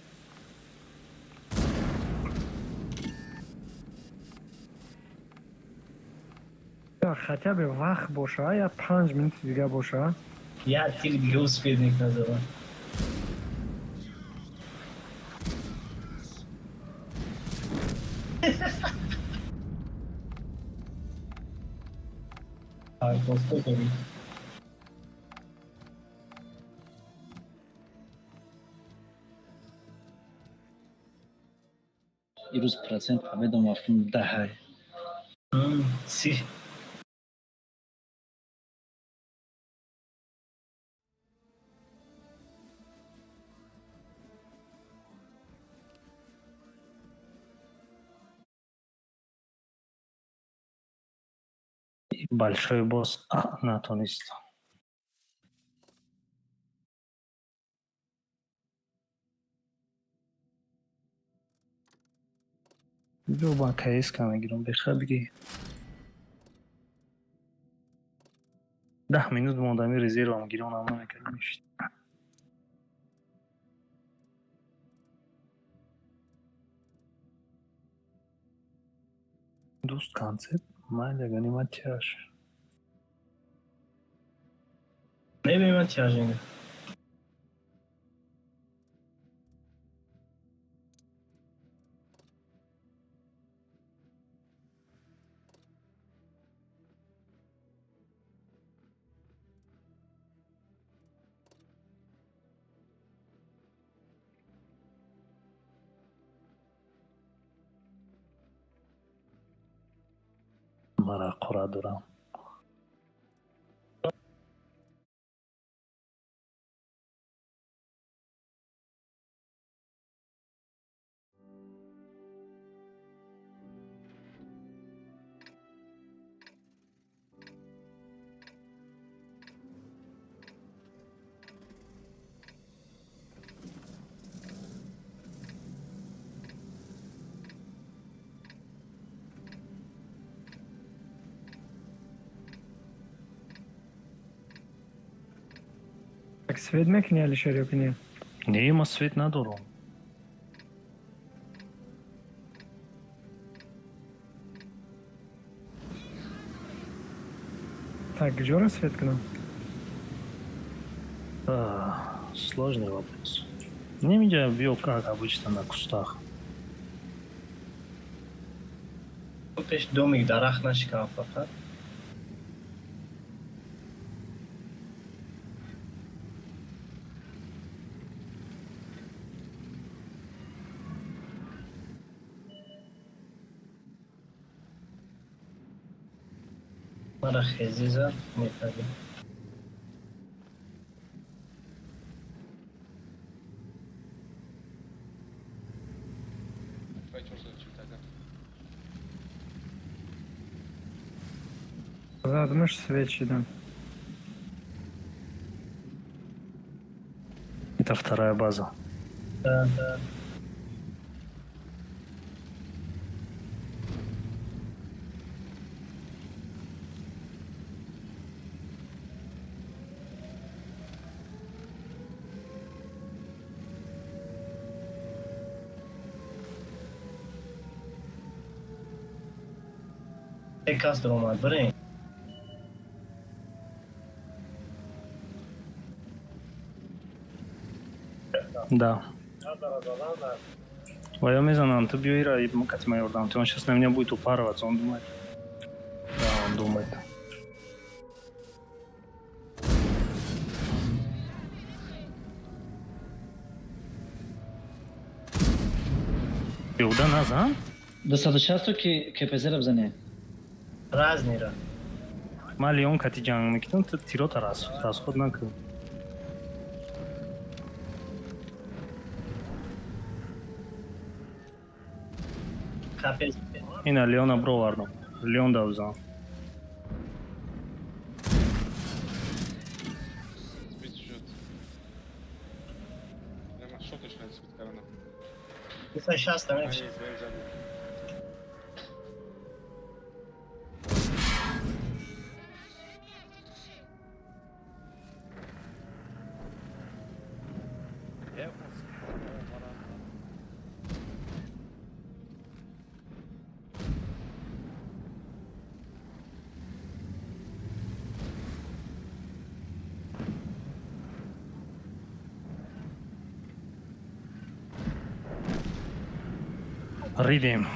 хотя бы вақт боша я 5 минут дига боша як тир дига успедник назарам ирӯз процент победа мафтум 10 си Большой босс натонист. бё ба КСК мегирам бехабиги 10 минут мондами резервам гирёнам намекардам мешид дуст концепт майли ганимат тяж نمی‌مند تیاژینگ. мара қура дорам Так свет мекни Алишер ёки не? не ма свет надорам Так, ҷора свет кунам? сложный вопрос немиҷа биё как обычно на кустах پیش دومی درخت نشکن فقط. مرا خیزی زد میپریم. Задмыш свет шидам. это вторая база Да, да. یک کس در اومد برین. да ва я мезанам ты биё ира катима ёрдам ты он сейчас на меня будет упарываться он думает да он думает иуда нас а достаточно КПЗ бзане رز را. мали он кати ҷанг мекунам ты тирота расход накун کپیز. ина леона бровардам леон давзам Сбить счет. Нема що ти шляється від карана? مثلا 60 А, تا є, میشه. збив забив. ридем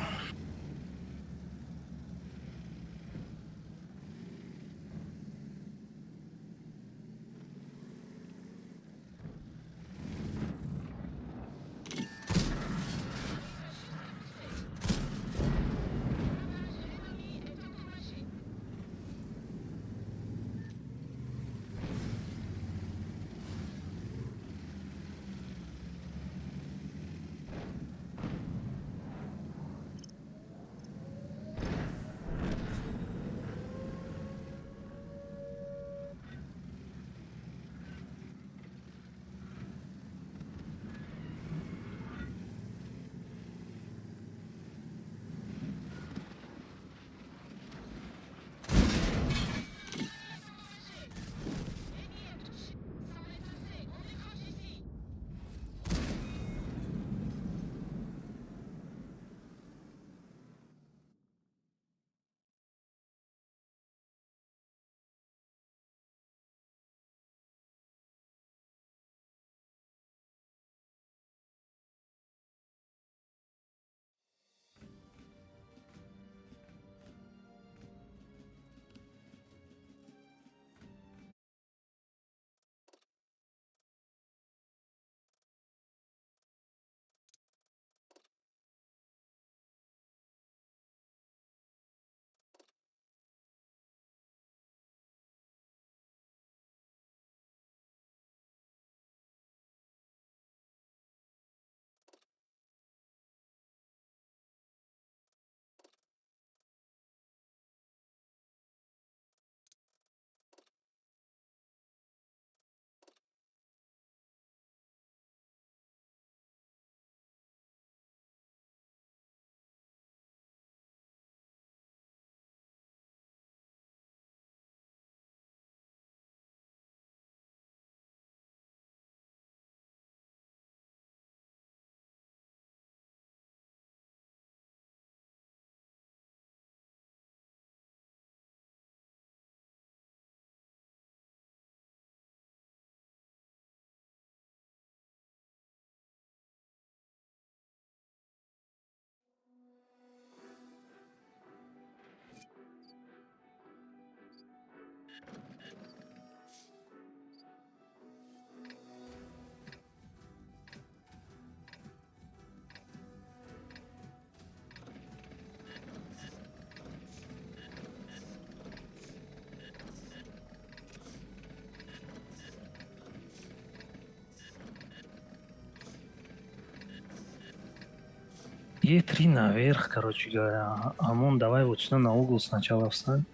Е3 наверх, короче говоря. Амон, давай вот сюда на угол сначала встань.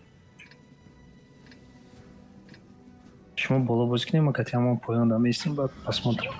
Почему было бы к нему, хотя мы понял, да, вместе посмотрим.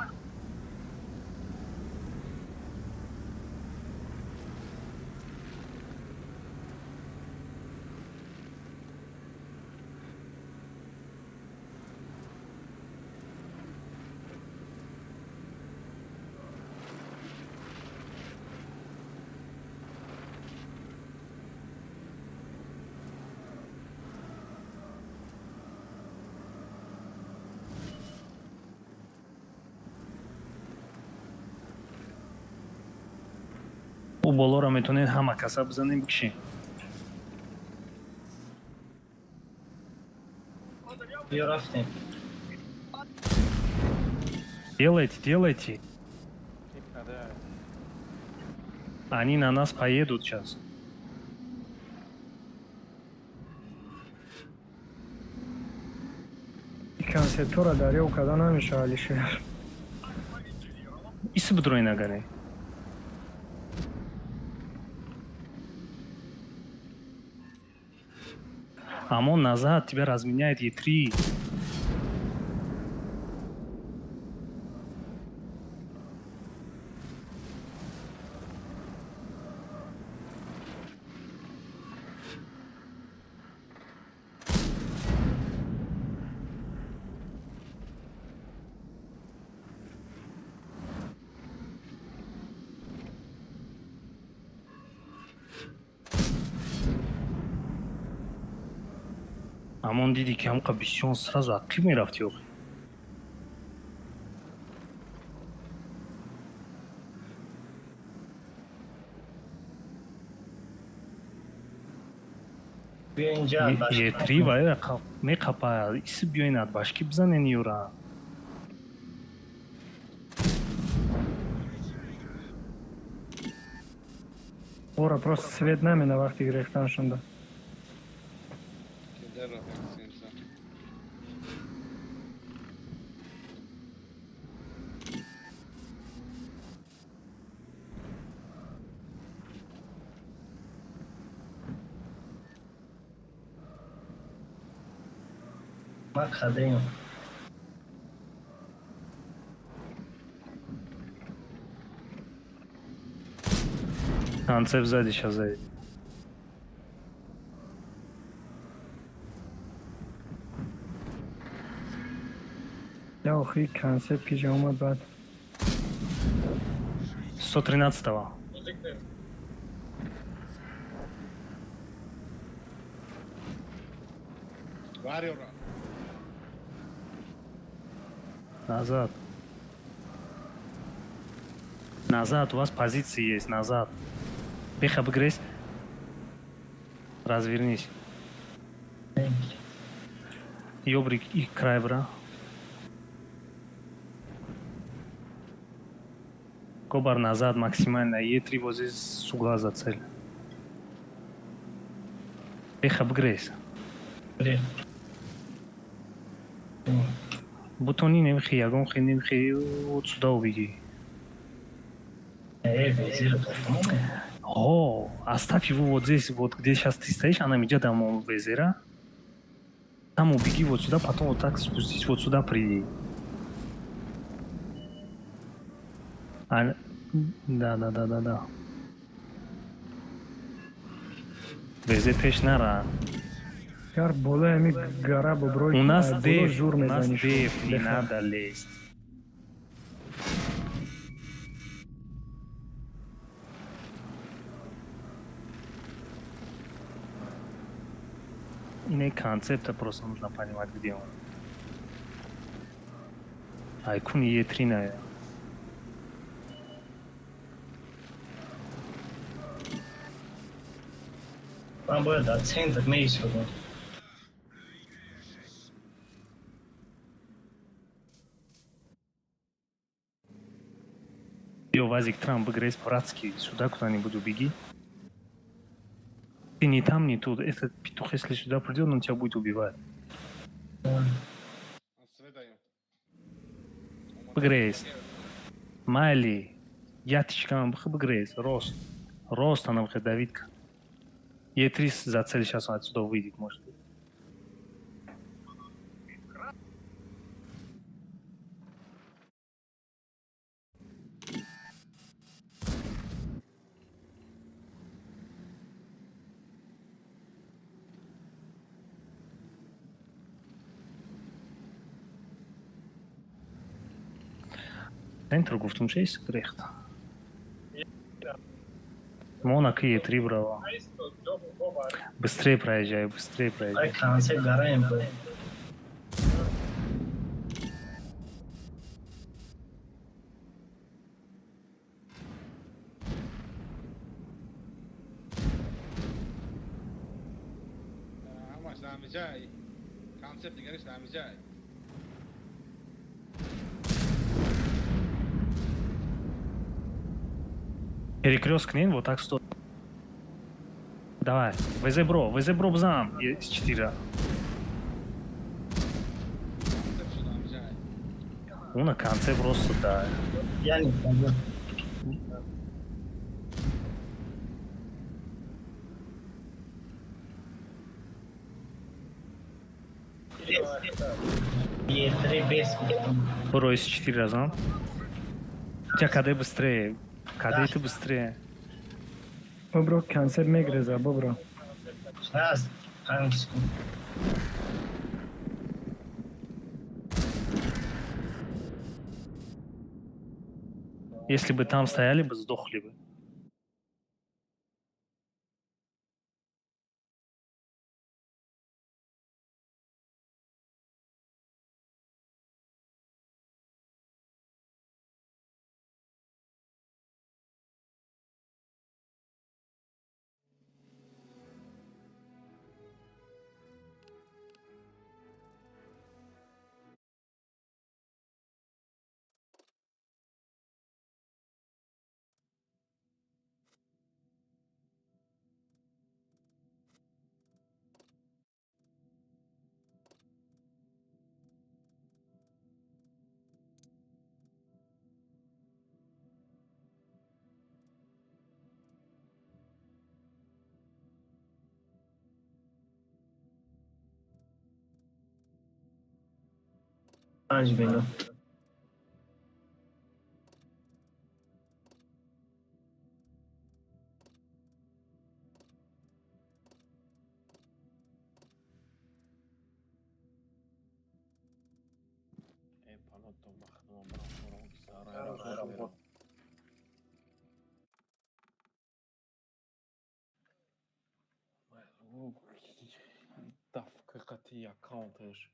او بالا را میتونید همه کسا بزنیم بکشیم. بیا رفتیم. Делайте. Никогда. Они на нас поедут сейчас. کنسپتور دریا کدان نمیشه علیشهر. Иси бедрои нагане. Амон назад, тебя разменяет Е3. Амон диди ки ҳамқа бисён сразу ақиб мерафти ёб. بیا اینجا Е3 вай меқапа иси биёин адбашки бизанен юра. Ора просто свет нами на вахте грехтан шунда. Кедер акцентса. ما خدیم. Концеп сзади сейчас заедет. یا آخری کنسپت که جا اومد بعد 113-го. Вариора. Назад. Назад, у вас позиции есть, назад. Бех, обыгрись. Развернись. Ёбрик и край, бра. Кобар назад максимально. Е3 вот здесь с угла за цель. Бех, обыгрись. Бутони немхи, ягон хи немхи, вот сюда убеги. О, оставь его вот здесь, вот где сейчас ты стоишь, она идет домой в Везера. Там убеги вот сюда, потом вот так спустись, вот сюда приди. Да. Везе пеш нара. яр бола ами гара боброй У нас боло деф, жур у нас мезаниш. деф, не надо лезть. И концепта просто нужно понимать, где он. Айкун Е3 наверное. من باید در سنتر میشدم. Йо, Вазик, Трамп, обыграйся по-братски. Сюда куда-нибудь убеги. Ты не там, не тут. Этот петух, если сюда придет, он тебя будет убивать. Обыграйся. Майли. Ятичкам, обыграйся. Рост. Рост она выходит, Давидка. Е3 зацели, сейчас он отсюда выйдет, может. Центр гуфтум шесть грехт. Монак и Е3, браво. Быстрее проезжай, быстрее Ай проезжай. концепт гараем. همش دم جای کانسپت نگرش دم جای Перекресток не, вот так сто. Давай, везебро бзам. Есть 4. کانسپت شو دم جای У на конце просто, да. Я не помню. Е3 без. Бро, если 4 раза. У тебя КД быстрее. КД ты быстрее. ببرو کنسل میگرزه ببرو. Раз. Hangisi? Если бы там стояли бы, сдохли бы. پنج بینو. پانوتو مخنوم برام سارا دفع قطعی اکانتش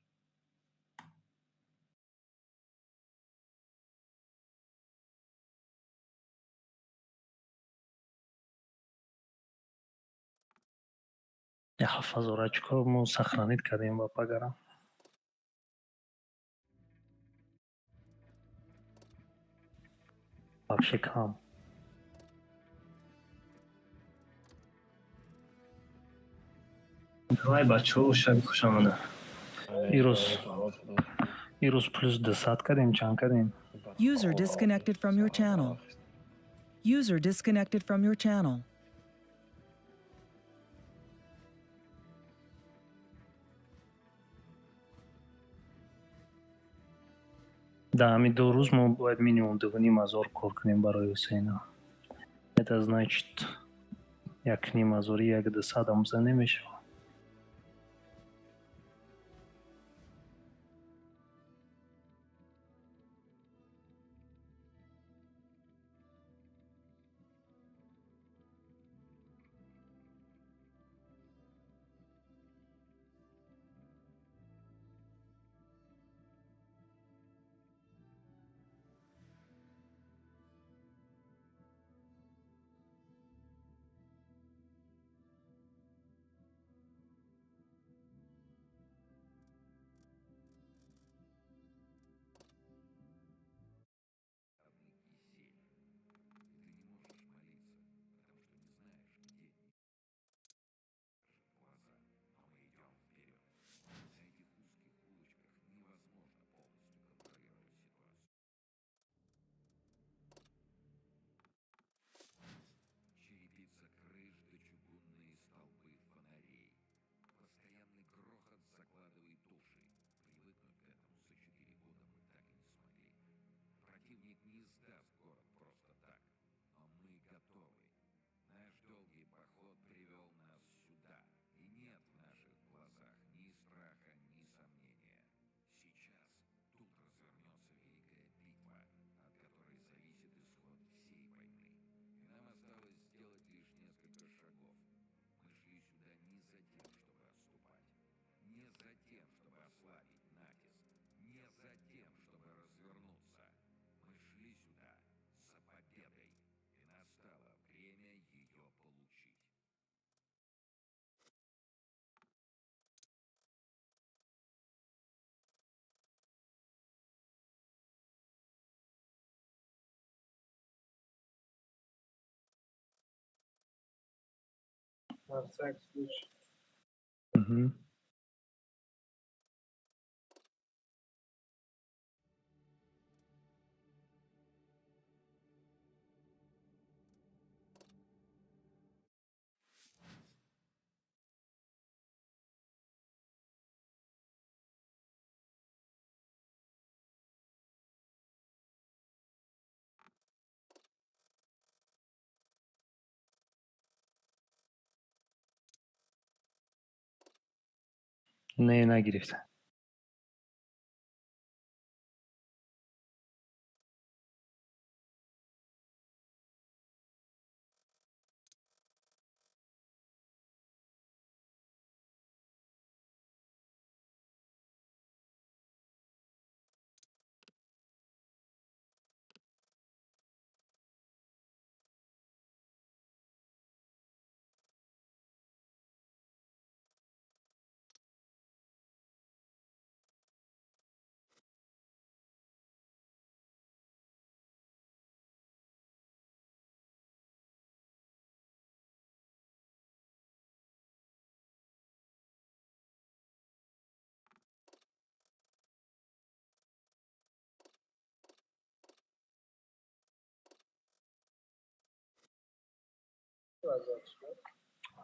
Я хафазорачко мы сохранить кадем ба пагара. Вообще кам. Давай бачо шаб хушамона. Ирус плюс 10 кадем, чан кадем. User disconnected from your channel. User disconnected from your channel. Да, мы до рус мы باید минимум 2,5 кор کنیم برای حسینا. Это значит, як ним азори, як 10 амза немише. مهم. نه نگرفتن.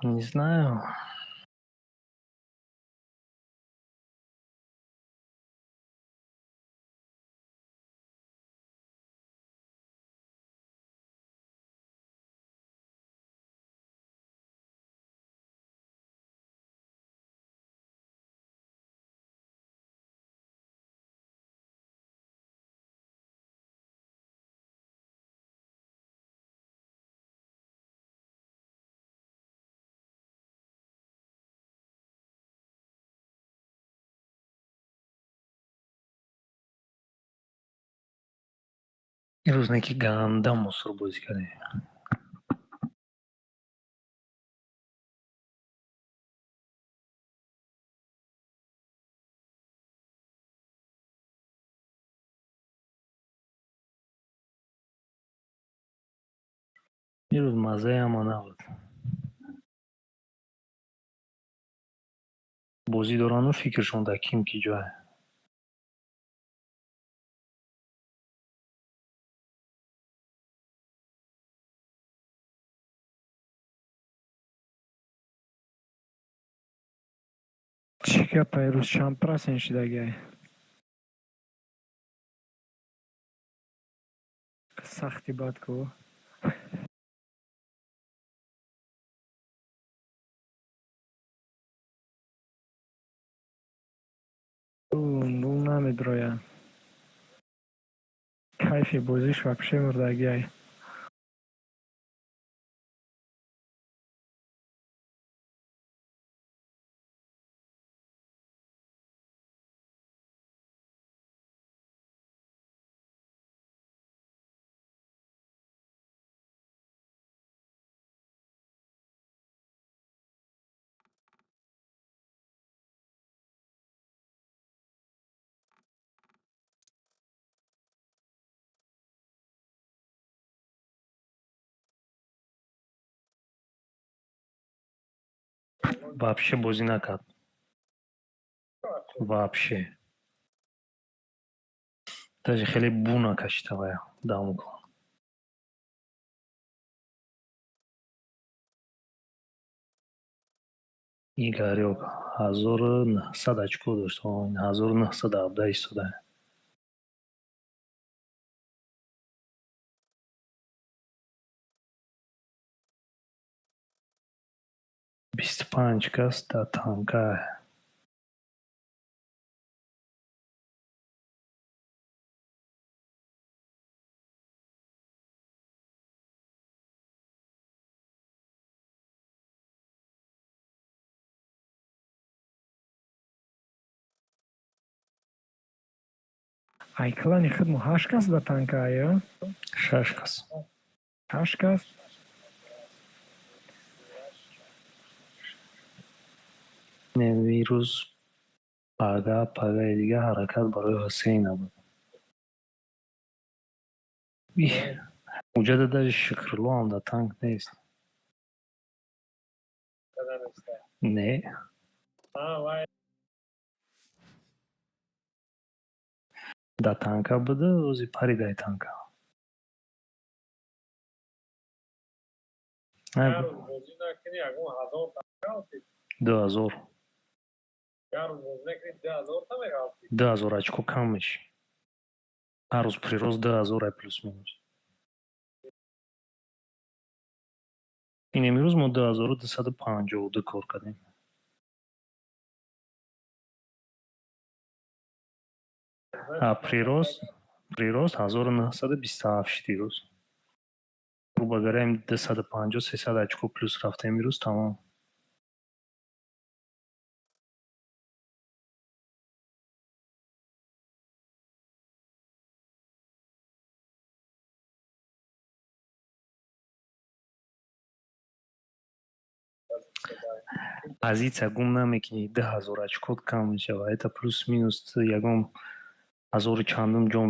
Не знаю. روز که گنده مصر بازی کرده. یه روز مزه اما نبود. بازی دارن و فکرشون در کیم کی جای. چی که پیروز شمپرس اینشیدگی سختی باد کو اون نمیدرویم کیفی بازیش وپشه مردگی вообще بازی نکرد. вообще даже خیلی بو نکشیده باید دمو کن. Игорек 1900 очко дошт. 1917 истода. 25 кас да танка. айклани хидмо 8 кас да танка ая 6 кас. 8 кас вирус пага دیگه حرکت برای حسین نبود. اونجا даже شکرلو هم در تانک نیست. Не. Да танка буде, ози пари дай танка. بازی نکنی اگه 1000 تا 2000. 1000 تا میگفتی 2000 очко кам меши. ҳар рӯз прироз 2000 плюс минус. ин имрӯз мо 2252 кор кардем. прироз 1927 дирӯз. грубо говоря 250-300 очко плюс рафта имрӯз тамом. позиция гум намекунӣ 10000 очко кам мешавад. Это плюс минус ягон ҳазору чандум ҷо